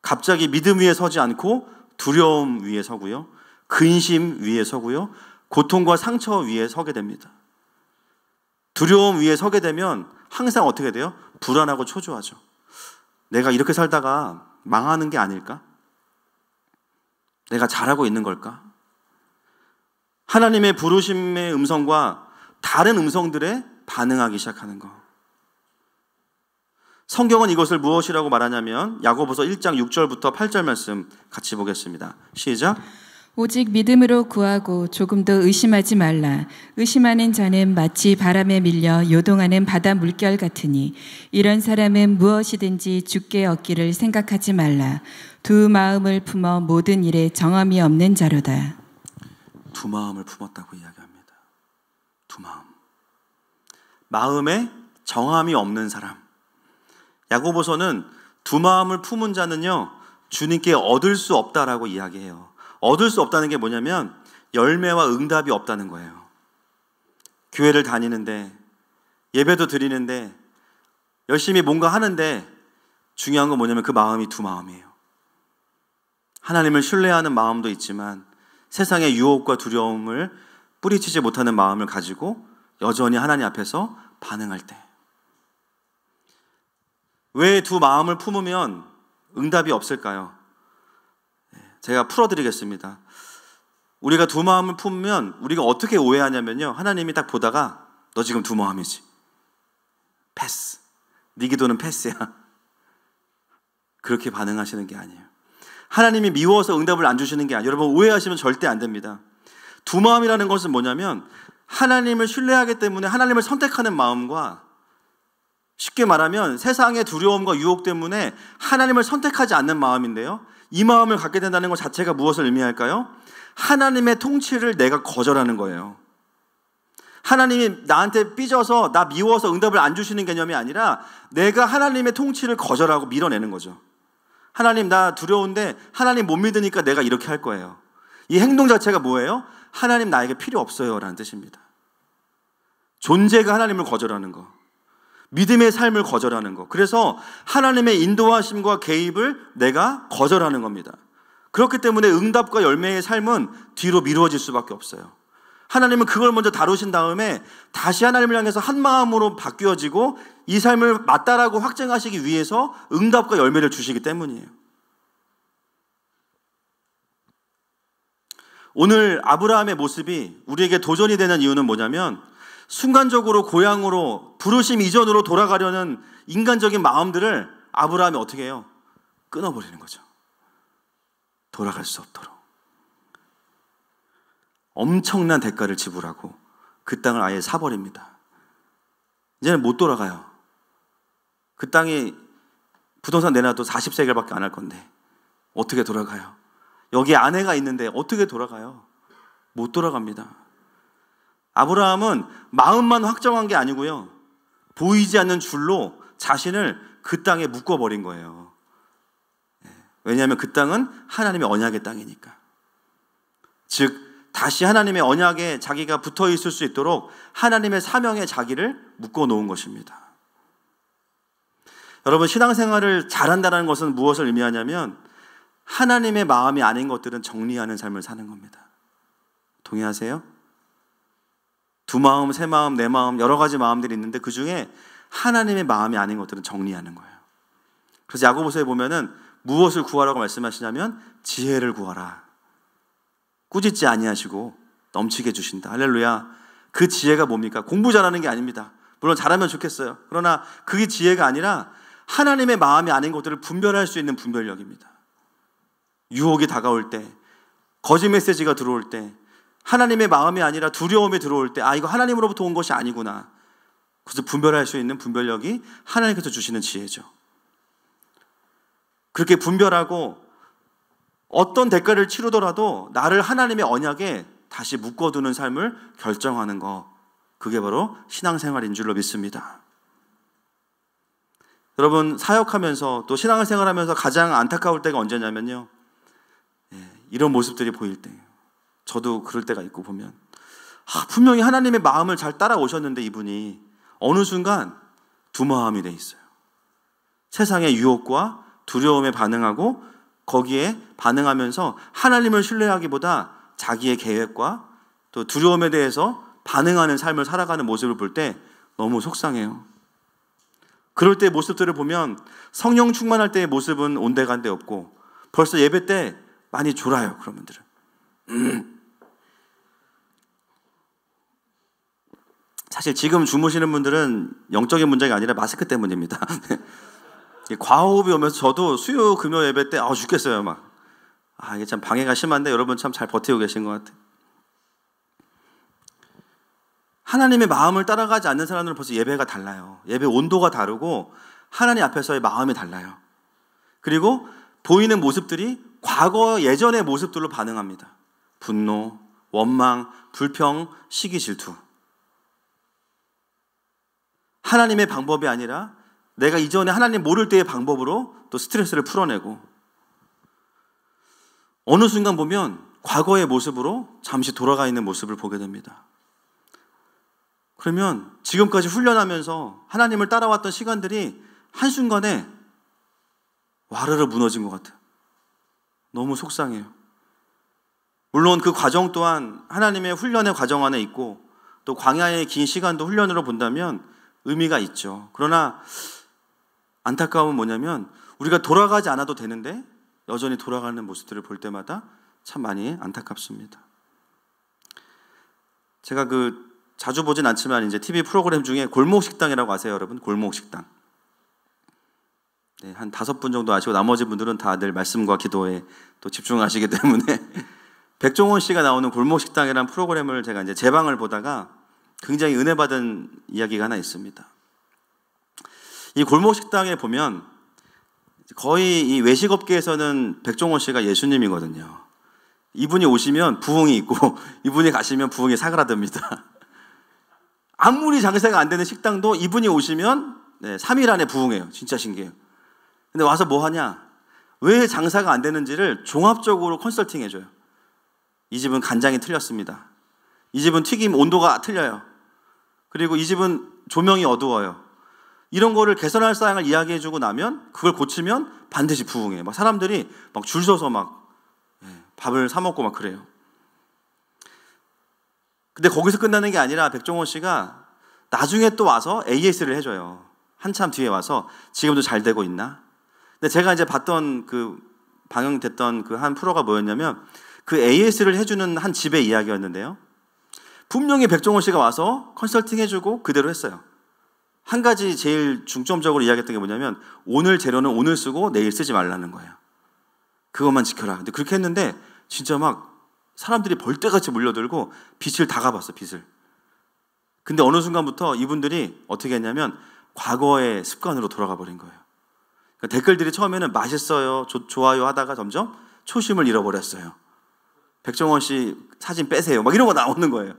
갑자기 믿음 위에 서지 않고 두려움 위에 서고요, 근심 위에 서고요, 고통과 상처 위에 서게 됩니다. 두려움 위에 서게 되면 항상 어떻게 돼요? 불안하고 초조하죠. 내가 이렇게 살다가 망하는 게 아닐까? 내가 잘하고 있는 걸까? 하나님의 부르심의 음성과 다른 음성들에 반응하기 시작하는 거. 성경은 이것을 무엇이라고 말하냐면 야고보서 1장 6절부터 8절 말씀 같이 보겠습니다. 시작.
오직 믿음으로 구하고 조금도 의심하지 말라. 의심하는 자는 마치 바람에 밀려 요동하는 바다 물결 같으니 이런 사람은 무엇이든지 주께 얻기를 생각하지 말라. 두 마음을 품어 모든 일에 정함이 없는 자로다.
두 마음을 품었다고 이야기합니다. 두 마음. 마음에 정함이 없는 사람. 야고보서는 두 마음을 품은 자는요, 주님께 얻을 수 없다라고 이야기해요. 얻을 수 없다는 게 뭐냐면 열매와 응답이 없다는 거예요. 교회를 다니는데, 예배도 드리는데, 열심히 뭔가 하는데 중요한 건 뭐냐면 그 마음이 두 마음이에요. 하나님을 신뢰하는 마음도 있지만 세상의 유혹과 두려움을 뿌리치지 못하는 마음을 가지고 여전히 하나님 앞에서 반응할 때, 왜 두 마음을 품으면 응답이 없을까요? 제가 풀어드리겠습니다. 우리가 두 마음을 품으면 우리가 어떻게 오해하냐면요, 하나님이 딱 보다가 너 지금 두 마음이지, 패스, 네 기도는 패스야, 그렇게 반응하시는 게 아니에요. 하나님이 미워서 응답을 안 주시는 게 아니에요. 여러분, 오해하시면 절대 안 됩니다. 두 마음이라는 것은 뭐냐면 하나님을 신뢰하기 때문에 하나님을 선택하는 마음과, 쉽게 말하면 세상의 두려움과 유혹 때문에 하나님을 선택하지 않는 마음인데요, 이 마음을 갖게 된다는 것 자체가 무엇을 의미할까요? 하나님의 통치를 내가 거절하는 거예요. 하나님이 나한테 삐져서 나 미워서 응답을 안 주시는 개념이 아니라 내가 하나님의 통치를 거절하고 밀어내는 거죠. 하나님, 나 두려운데 하나님 못 믿으니까 내가 이렇게 할 거예요. 이 행동 자체가 뭐예요? 하나님 나에게 필요 없어요 라는 뜻입니다. 존재가 하나님을 거절하는 거. 믿음의 삶을 거절하는 거. 그래서 하나님의 인도하심과 개입을 내가 거절하는 겁니다. 그렇기 때문에 응답과 열매의 삶은 뒤로 미루어질 수밖에 없어요. 하나님은 그걸 먼저 다루신 다음에 다시 하나님을 향해서 한 마음으로 바뀌어지고 이 삶을 맞다라고 확증하시기 위해서 응답과 열매를 주시기 때문이에요. 오늘 아브라함의 모습이 우리에게 도전이 되는 이유는 뭐냐면 순간적으로 고향으로 부르심 이전으로 돌아가려는 인간적인 마음들을 아브라함이 어떻게 해요? 끊어버리는 거죠. 돌아갈 수 없도록. 엄청난 대가를 지불하고 그 땅을 아예 사버립니다. 이제는 못 돌아가요. 그 땅이 부동산 내놔도 40세겔밖에 안 할 건데 어떻게 돌아가요? 여기 아내가 있는데 어떻게 돌아가요? 못 돌아갑니다. 아브라함은 마음만 확정한 게 아니고요. 보이지 않는 줄로 자신을 그 땅에 묶어버린 거예요. 왜냐하면 그 땅은 하나님의 언약의 땅이니까. 즉 다시 하나님의 언약에 자기가 붙어 있을 수 있도록 하나님의 사명에 자기를 묶어 놓은 것입니다. 여러분, 신앙생활을 잘한다는 것은 무엇을 의미하냐면 하나님의 마음이 아닌 것들은 정리하는 삶을 사는 겁니다. 동의하세요? 두 마음, 세 마음, 네 마음, 여러 가지 마음들이 있는데 그 중에 하나님의 마음이 아닌 것들은 정리하는 거예요. 그래서 야고보서에 보면은 무엇을 구하라고 말씀하시냐면 지혜를 구하라. 꾸짖지 아니하시고 넘치게 주신다. 할렐루야. 그 지혜가 뭡니까? 공부 잘하는 게 아닙니다. 물론 잘하면 좋겠어요. 그러나 그게 지혜가 아니라 하나님의 마음이 아닌 것들을 분별할 수 있는 분별력입니다. 유혹이 다가올 때, 거짓 메시지가 들어올 때, 하나님의 마음이 아니라 두려움이 들어올 때, 아, 이거 하나님으로부터 온 것이 아니구나. 그래서 분별할 수 있는 분별력이 하나님께서 주시는 지혜죠. 그렇게 분별하고 어떤 대가를 치르더라도 나를 하나님의 언약에 다시 묶어두는 삶을 결정하는 거, 그게 바로 신앙생활인 줄로 믿습니다. 여러분, 사역하면서 또 신앙생활하면서 가장 안타까울 때가 언제냐면요, 이런 모습들이 보일 때예요. 저도 그럴 때가 있고 보면 분명히 하나님의 마음을 잘 따라오셨는데 이분이 어느 순간 두 마음이 돼 있어요. 세상의 유혹과 두려움에 반응하고 거기에 반응하면서 하나님을 신뢰하기보다 자기의 계획과 또 두려움에 대해서 반응하는 삶을 살아가는 모습을 볼 때 너무 속상해요. 그럴 때의 모습들을 보면 성령 충만할 때의 모습은 온데간데 없고 벌써 예배 때 많이 졸아요. 그런 분들은. 사실 지금 주무시는 분들은 영적인 문제가 아니라 마스크 때문입니다. 과호흡이 오면서 저도 수요 금요 예배 때 죽겠어요. 막. 이게 참 방해가 심한데 여러분 참 잘 버티고 계신 것 같아요. 하나님의 마음을 따라가지 않는 사람들은 벌써 예배가 달라요. 예배 온도가 다르고 하나님 앞에서의 마음이 달라요. 그리고 보이는 모습들이 과거 예전의 모습들로 반응합니다. 분노, 원망, 불평, 시기, 질투. 하나님의 방법이 아니라 내가 이전에 하나님 모를 때의 방법으로 또 스트레스를 풀어내고 어느 순간 보면 과거의 모습으로 잠시 돌아가 있는 모습을 보게 됩니다. 그러면 지금까지 훈련하면서 하나님을 따라왔던 시간들이 한순간에 와르르 무너진 것 같아요. 너무 속상해요. 물론 그 과정 또한 하나님의 훈련의 과정 안에 있고 또 광야의 긴 시간도 훈련으로 본다면 의미가 있죠. 그러나 안타까움은 뭐냐면 우리가 돌아가지 않아도 되는데 여전히 돌아가는 모습들을 볼 때마다 참 많이 안타깝습니다. 제가 자주 보진 않지만 이제 TV 프로그램 중에 골목식당이라고 아세요, 여러분? 골목식당. 네, 한 5분 정도 아시고 나머지 분들은 다들 말씀과 기도에 또 집중하시기 때문에 백종원 씨가 나오는 골목식당이라는 프로그램을 제가 이제 제 방을 보다가 굉장히 은혜 받은 이야기가 하나 있습니다. 이 골목식당에 보면 거의 이 외식업계에서는 백종원 씨가 예수님이거든요. 이분이 오시면 부흥이 있고 이분이 가시면 부흥이 사그라듭니다. 아무리 장사가 안 되는 식당도 이분이 오시면 3일 안에 부흥해요. 진짜 신기해요. 근데 와서 뭐 하냐? 왜 장사가 안 되는지를 종합적으로 컨설팅 해줘요. 이 집은 간장이 틀렸습니다. 이 집은 튀김 온도가 틀려요. 그리고 이 집은 조명이 어두워요. 이런 거를 개선할 사항을 이야기해주고 나면 그걸 고치면 반드시 부흥해. 막 사람들이 막 줄 서서 막 밥을 사 먹고 막 그래요. 근데 거기서 끝나는 게 아니라 백종원 씨가 나중에 또 와서 AS를 해줘요. 한참 뒤에 와서 지금도 잘 되고 있나? 근데 제가 이제 봤던 그 방영됐던 그 한 프로가 뭐였냐면 그 AS를 해주는 한 집의 이야기였는데요. 분명히 백종원 씨가 와서 컨설팅 해주고 그대로 했어요. 한 가지 제일 중점적으로 이야기했던 게 뭐냐면 오늘 재료는 오늘 쓰고 내일 쓰지 말라는 거예요. 그것만 지켜라. 근데 그렇게 했는데 진짜 막 사람들이 벌떼같이 몰려들고 빚을 다 갚았어, 빚을. 근데 어느 순간부터 이분들이 어떻게 했냐면 과거의 습관으로 돌아가 버린 거예요. 그러니까 댓글들이 처음에는 맛있어요, 좋아요 하다가 점점 초심을 잃어버렸어요. 백종원 씨 사진 빼세요. 막 이런 거 나오는 거예요.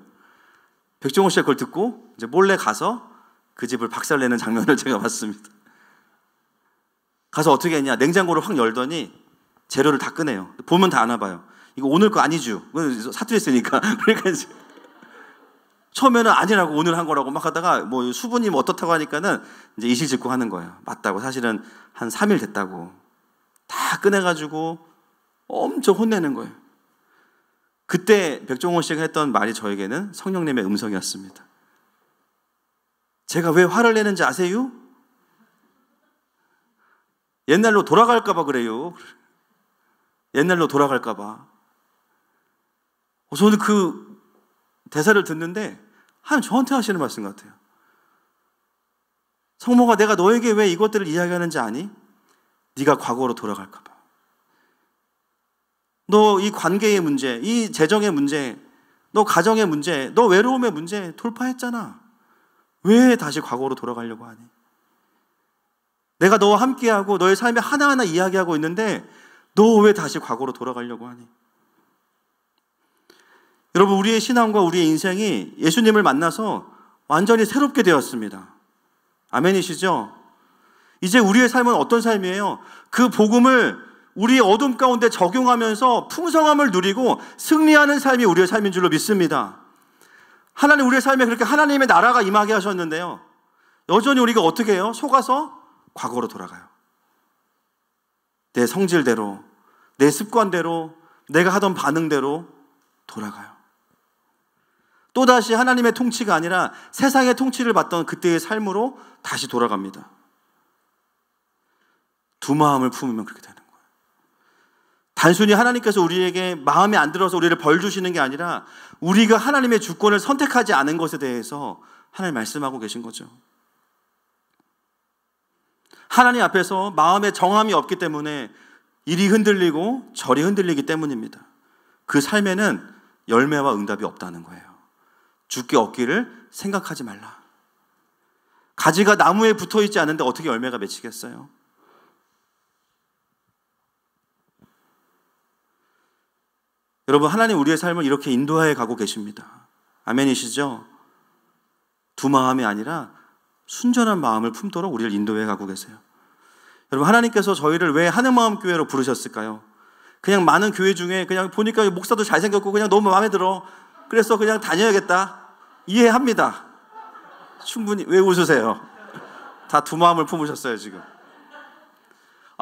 백종원 씨가 그걸 듣고 이제 몰래 가서 그 집을 박살내는 장면을 제가 봤습니다. 가서 어떻게 했냐. 냉장고를 확 열더니 재료를 다 꺼내요. 보면 다 아나 봐요. 이거 오늘 거 아니죠. 사투리 쓰니까. 그러니까 이제 처음에는 아니라고 오늘 한 거라고 막 하다가 뭐 수분이 뭐 어떻다고 하니까는 이제 이실직고 하는 거예요. 맞다고. 사실은 한 3일 됐다고. 다 꺼내가지고 엄청 혼내는 거예요. 그때 백종원 씨가 했던 말이 저에게는 성령님의 음성이었습니다. 제가 왜 화를 내는지 아세요? 옛날로 돌아갈까 봐 그래요. 옛날로 돌아갈까 봐. 저는 그 대사를 듣는데 하나님 저한테 하시는 말씀 같아요. 성모가 내가 너에게 왜 이것들을 이야기하는지 아니? 네가 과거로 돌아갈까 봐. 너 이 관계의 문제, 이 재정의 문제, 너 가정의 문제, 너 외로움의 문제 돌파했잖아. 왜 다시 과거로 돌아가려고 하니? 내가 너와 함께하고 너의 삶에 하나하나 이야기하고 있는데 너 왜 다시 과거로 돌아가려고 하니? 여러분, 우리의 신앙과 우리의 인생이 예수님을 만나서 완전히 새롭게 되었습니다. 아멘이시죠? 이제 우리의 삶은 어떤 삶이에요? 그 복음을 우리의 어둠 가운데 적용하면서 풍성함을 누리고 승리하는 삶이 우리의 삶인 줄로 믿습니다. 하나님 우리의 삶에 그렇게 하나님의 나라가 임하게 하셨는데요. 여전히 우리가 어떻게 해요? 속아서 과거로 돌아가요. 내 성질대로, 내 습관대로, 내가 하던 반응대로 돌아가요. 또다시 하나님의 통치가 아니라 세상의 통치를 받던 그때의 삶으로 다시 돌아갑니다. 두 마음을 품으면 그렇게 되는 거예요. 단순히 하나님께서 우리에게 마음에 안 들어서 우리를 벌 주시는 게 아니라 우리가 하나님의 주권을 선택하지 않은 것에 대해서 하나님 말씀하고 계신 거죠. 하나님 앞에서 마음에 정함이 없기 때문에 이리 흔들리고 저리 흔들리기 때문입니다. 그 삶에는 열매와 응답이 없다는 거예요. 죽기 얻기를 생각하지 말라. 가지가 나무에 붙어 있지 않은데 어떻게 열매가 맺히겠어요? 여러분, 하나님 우리의 삶을 이렇게 인도하여 가고 계십니다. 아멘이시죠? 두 마음이 아니라 순전한 마음을 품도록 우리를 인도해 가고 계세요. 여러분, 하나님께서 저희를 왜 하늘마음교회로 부르셨을까요? 그냥 많은 교회 중에 그냥 보니까 목사도 잘생겼고 그냥 너무 마음에 들어. 그래서 그냥 다녀야겠다. 이해합니다. 충분히. 왜 웃으세요? 다 두 마음을 품으셨어요, 지금.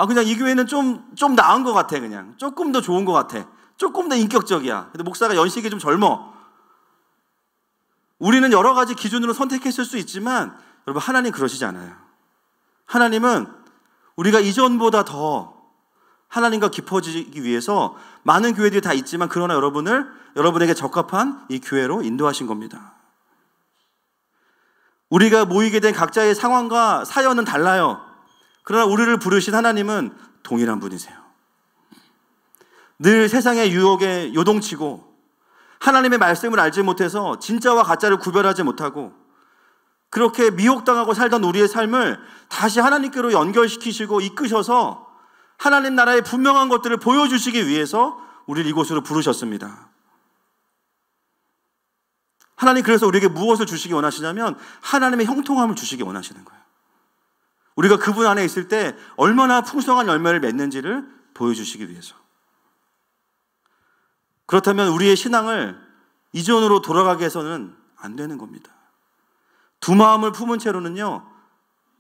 그냥 이 교회는 좀 나은 것 같아, 그냥. 조금 더 좋은 것 같아. 조금 더 인격적이야. 근데 목사가 연식이 좀 젊어. 우리는 여러 가지 기준으로 선택했을 수 있지만 여러분, 하나님 그러시지 않아요. 하나님은 우리가 이전보다 더 하나님과 깊어지기 위해서 많은 교회들이 다 있지만 그러나 여러분에게 적합한 이 교회로 인도하신 겁니다. 우리가 모이게 된 각자의 상황과 사연은 달라요. 그러나 우리를 부르신 하나님은 동일한 분이세요. 늘 세상의 유혹에 요동치고 하나님의 말씀을 알지 못해서 진짜와 가짜를 구별하지 못하고 그렇게 미혹당하고 살던 우리의 삶을 다시 하나님께로 연결시키시고 이끄셔서 하나님 나라의 분명한 것들을 보여주시기 위해서 우리를 이곳으로 부르셨습니다. 하나님 그래서 우리에게 무엇을 주시기 원하시냐면 하나님의 형통함을 주시기 원하시는 거예요. 우리가 그분 안에 있을 때 얼마나 풍성한 열매를 맺는지를 보여주시기 위해서. 그렇다면 우리의 신앙을 이전으로 돌아가게 해서는 안 되는 겁니다. 두 마음을 품은 채로는요,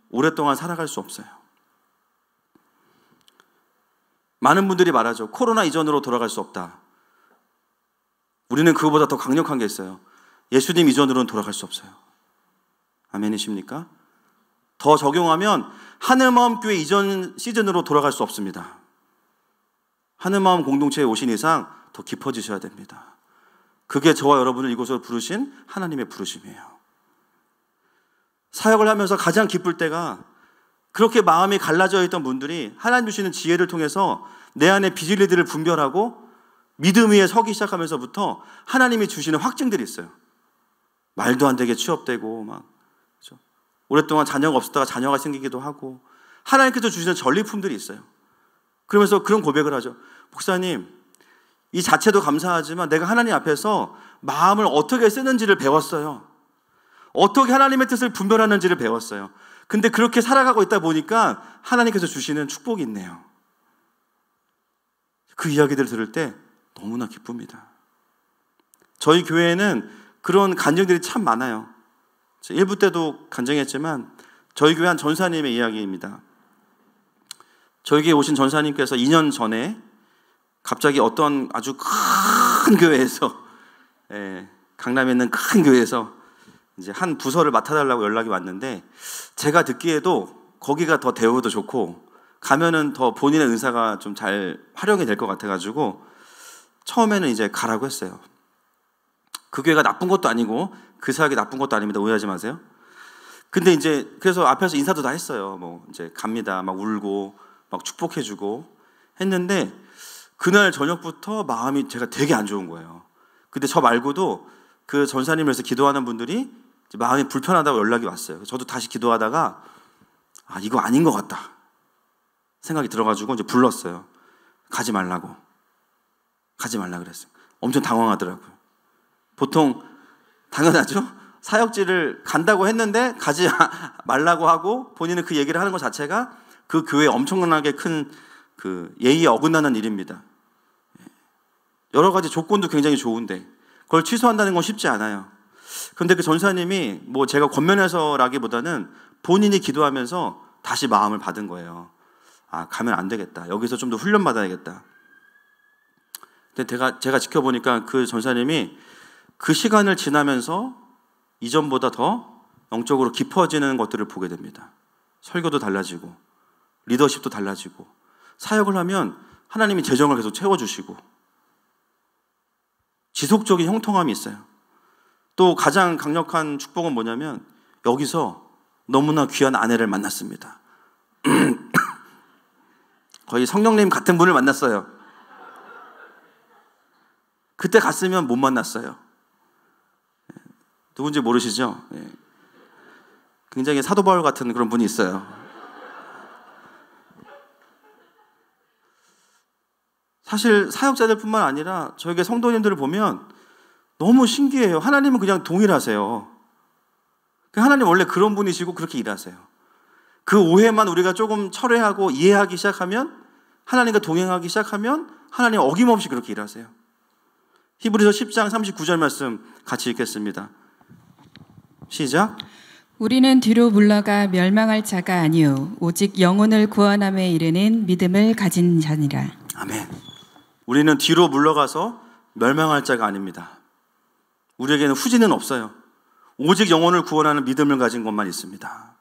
오랫동안 살아갈 수 없어요. 많은 분들이 말하죠. 코로나 이전으로 돌아갈 수 없다. 우리는 그거보다 더 강력한 게 있어요. 예수님 이전으로는 돌아갈 수 없어요. 아멘이십니까? 더 적용하면 하늘마음 교회 이전 시즌으로 돌아갈 수 없습니다. 하늘마음 공동체에 오신 이상 더 깊어지셔야 됩니다. 그게 저와 여러분을 이곳으로 부르신 하나님의 부르심이에요. 사역을 하면서 가장 기쁠 때가 그렇게 마음이 갈라져 있던 분들이 하나님 주시는 지혜를 통해서 내 안에 비진리들을 분별하고 믿음 위에 서기 시작하면서부터 하나님이 주시는 확증들이 있어요. 말도 안 되게 취업되고 막 그렇죠? 오랫동안 자녀가 없었다가 자녀가 생기기도 하고 하나님께서 주시는 전리품들이 있어요. 그러면서 그런 고백을 하죠. 목사님, 이 자체도 감사하지만 내가 하나님 앞에서 마음을 어떻게 쓰는지를 배웠어요. 어떻게 하나님의 뜻을 분별하는지를 배웠어요. 근데 그렇게 살아가고 있다 보니까 하나님께서 주시는 축복이 있네요. 그 이야기들을 들을 때 너무나 기쁩니다. 저희 교회에는 그런 간증들이 참 많아요. 1부 때도 간증했지만 저희 교회 한 전사님의 이야기입니다. 저희 교회에 오신 전사님께서 2년 전에 갑자기 어떤 아주 큰 교회에서 강남에 있는 큰 교회에서 이제 한 부서를 맡아달라고 연락이 왔는데 제가 듣기에도 거기가 더 대우도 좋고 가면은 더 본인의 은사가 좀 잘 활용이 될 것 같아가지고 처음에는 이제 가라고 했어요. 그 교회가 나쁜 것도 아니고 그 사역이 나쁜 것도 아닙니다. 오해하지 마세요. 근데 이제 그래서 앞에서 인사도 다 했어요. 뭐 이제 갑니다. 막 울고 막 축복해주고 했는데 그날 저녁부터 마음이 제가 되게 안 좋은 거예요. 근데 저 말고도 그 전사님을 위해서 기도하는 분들이 마음이 불편하다고 연락이 왔어요. 저도 다시 기도하다가 아 이거 아닌 것 같다 생각이 들어가지고 이제 불렀어요. 가지 말라 그랬어요. 엄청 당황하더라고요. 보통 당연하죠. 사역지를 간다고 했는데 가지 말라고 하고 본인은 그 얘기를 하는 것 자체가 그 교회에 엄청나게 큰 그 예의에 어긋나는 일입니다. 여러 가지 조건도 굉장히 좋은데 그걸 취소한다는 건 쉽지 않아요. 그런데 그 전사님이 뭐 제가 권면해서라기보다는 본인이 기도하면서 다시 마음을 받은 거예요. 아, 가면 안 되겠다. 여기서 좀 더 훈련 받아야겠다. 근데 제가 지켜보니까 그 전사님이 그 시간을 지나면서 이전보다 더 영적으로 깊어지는 것들을 보게 됩니다. 설교도 달라지고 리더십도 달라지고 사역을 하면 하나님이 재정을 계속 채워주시고 지속적인 형통함이 있어요. 또 가장 강력한 축복은 뭐냐면 여기서 너무나 귀한 아내를 만났습니다. 거의 성령님 같은 분을 만났어요. 그때 갔으면 못 만났어요. 누군지 모르시죠? 굉장히 사도 바울 같은 그런 분이 있어요. 사실 사역자들 뿐만 아니라 저에게 성도님들을 보면 너무 신기해요. 하나님은 그냥 동일하세요. 하나님 원래 그런 분이시고 그렇게 일하세요. 그 오해만 우리가 조금 철회하고 이해하기 시작하면 하나님과 동행하기 시작하면 하나님 어김없이 그렇게 일하세요. 히브리서 10장 39절 말씀 같이 읽겠습니다. 시작.
우리는 뒤로 물러가 멸망할 자가 아니요 오직 영혼을 구원함에 이르는 믿음을 가진 자니라.
아멘. 우리는 뒤로 물러가서 멸망할 자가 아닙니다. 우리에게는 후진은 없어요. 오직 영혼을 구원하는 믿음을 가진 것만 있습니다.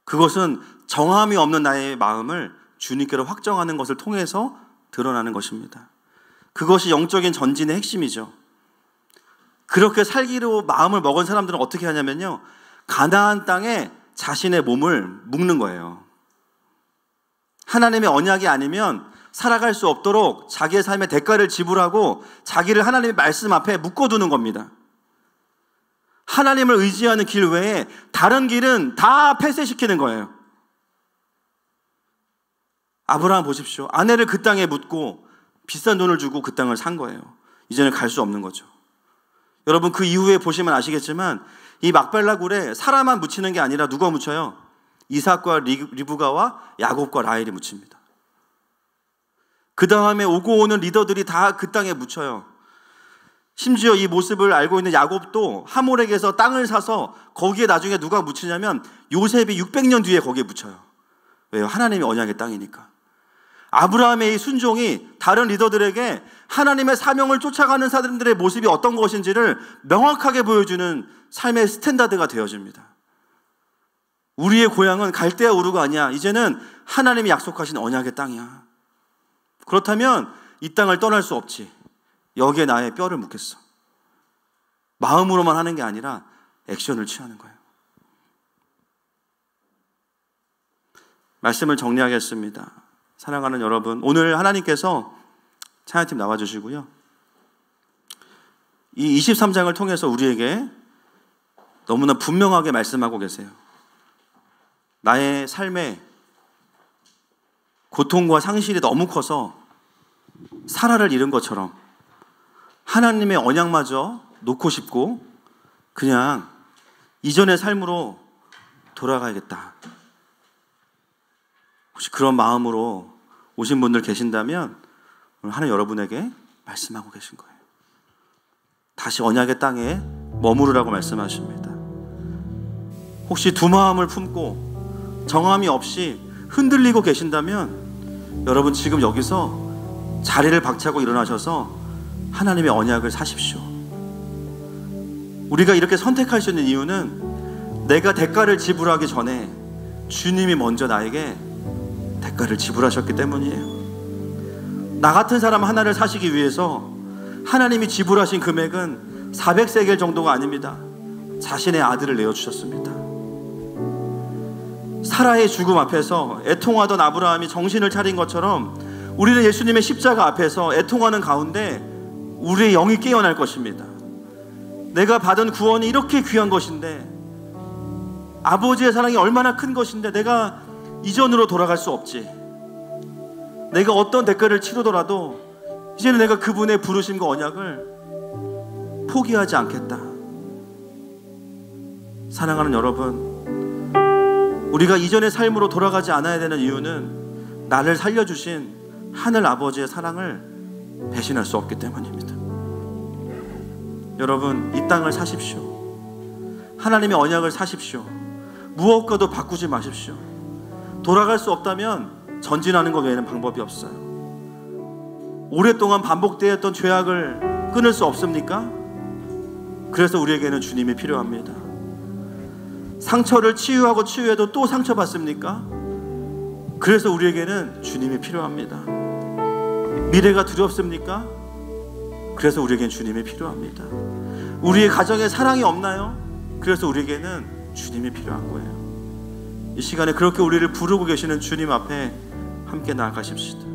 그것은 정함이 없는 나의 마음을 주님께로 확정하는 것을 통해서 드러나는 것입니다. 그것이 영적인 전진의 핵심이죠. 그렇게 살기로 마음을 먹은 사람들은 어떻게 하냐면요, 가나안 땅에 자신의 몸을 묶는 거예요. 하나님의 언약이 아니면 살아갈 수 없도록 자기의 삶의 대가를 지불하고 자기를 하나님의 말씀 앞에 묶어두는 겁니다. 하나님을 의지하는 길 외에 다른 길은 다 폐쇄시키는 거예요. 아브라함 보십시오. 아내를 그 땅에 묻고 비싼 돈을 주고 그 땅을 산 거예요. 이제는 갈 수 없는 거죠. 여러분 그 이후에 보시면 아시겠지만 이 막벨라 굴에 사라만 묻히는 게 아니라 누가 묻혀요? 이삭과 리브가와 야곱과 라헬이 묻힙니다. 그 다음에 오고 오는 리더들이 다 그 땅에 묻혀요. 심지어 이 모습을 알고 있는 야곱도 하몰에게서 땅을 사서 거기에 나중에 누가 묻히냐면 요셉이 600년 뒤에 거기에 묻혀요. 왜요? 하나님의 언약의 땅이니까. 아브라함의 이 순종이 다른 리더들에게 하나님의 사명을 쫓아가는 사람들의 모습이 어떤 것인지를 명확하게 보여주는 삶의 스탠다드가 되어집니다. 우리의 고향은 갈대아 우르가 아니야. 이제는 하나님이 약속하신 언약의 땅이야. 그렇다면 이 땅을 떠날 수 없지. 여기에 나의 뼈를 묻겠어. 마음으로만 하는 게 아니라 액션을 취하는 거예요. 말씀을 정리하겠습니다. 사랑하는 여러분, 오늘 하나님께서 찬양팀 나와주시고요. 이 23장을 통해서 우리에게 너무나 분명하게 말씀하고 계세요. 나의 삶에 고통과 상실이 너무 커서 사라를 잃은 것처럼 하나님의 언약마저 놓고 싶고 그냥 이전의 삶으로 돌아가야겠다. 혹시 그런 마음으로 오신 분들 계신다면 오늘 하나님 여러분에게 말씀하고 계신 거예요. 다시 언약의 땅에 머무르라고 말씀하십니다. 혹시 두 마음을 품고 정함이 없이 흔들리고 계신다면 여러분 지금 여기서 자리를 박차고 일어나셔서 하나님의 언약을 사십시오. 우리가 이렇게 선택할 수 있는 이유는 내가 대가를 지불하기 전에 주님이 먼저 나에게 대가를 지불하셨기 때문이에요. 나 같은 사람 하나를 사시기 위해서 하나님이 지불하신 금액은 400세겔 정도가 아닙니다. 자신의 아들을 내어주셨습니다. 사라의 죽음 앞에서 애통하던 아브라함이 정신을 차린 것처럼 우리는 예수님의 십자가 앞에서 애통하는 가운데 우리의 영이 깨어날 것입니다. 내가 받은 구원이 이렇게 귀한 것인데, 아버지의 사랑이 얼마나 큰 것인데 내가 이전으로 돌아갈 수 없지. 내가 어떤 대가를 치르더라도 이제는 내가 그분의 부르심과 언약을 포기하지 않겠다. 사랑하는 여러분, 우리가 이전의 삶으로 돌아가지 않아야 되는 이유는 나를 살려주신 하늘 아버지의 사랑을 배신할 수 없기 때문입니다. 여러분, 이 땅을 사십시오. 하나님의 언약을 사십시오. 무엇과도 바꾸지 마십시오. 돌아갈 수 없다면 전진하는 것 외에는 방법이 없어요. 오랫동안 반복되었던 죄악을 끊을 수 없습니까? 그래서 우리에게는 주님이 필요합니다. 상처를 치유하고 치유해도 또 상처받습니까? 그래서 우리에게는 주님이 필요합니다. 미래가 두렵습니까? 그래서 우리에게는 주님이 필요합니다. 우리의 가정에 사랑이 없나요? 그래서 우리에게는 주님이 필요한 거예요. 이 시간에 그렇게 우리를 부르고 계시는 주님 앞에 함께 나아가십시다.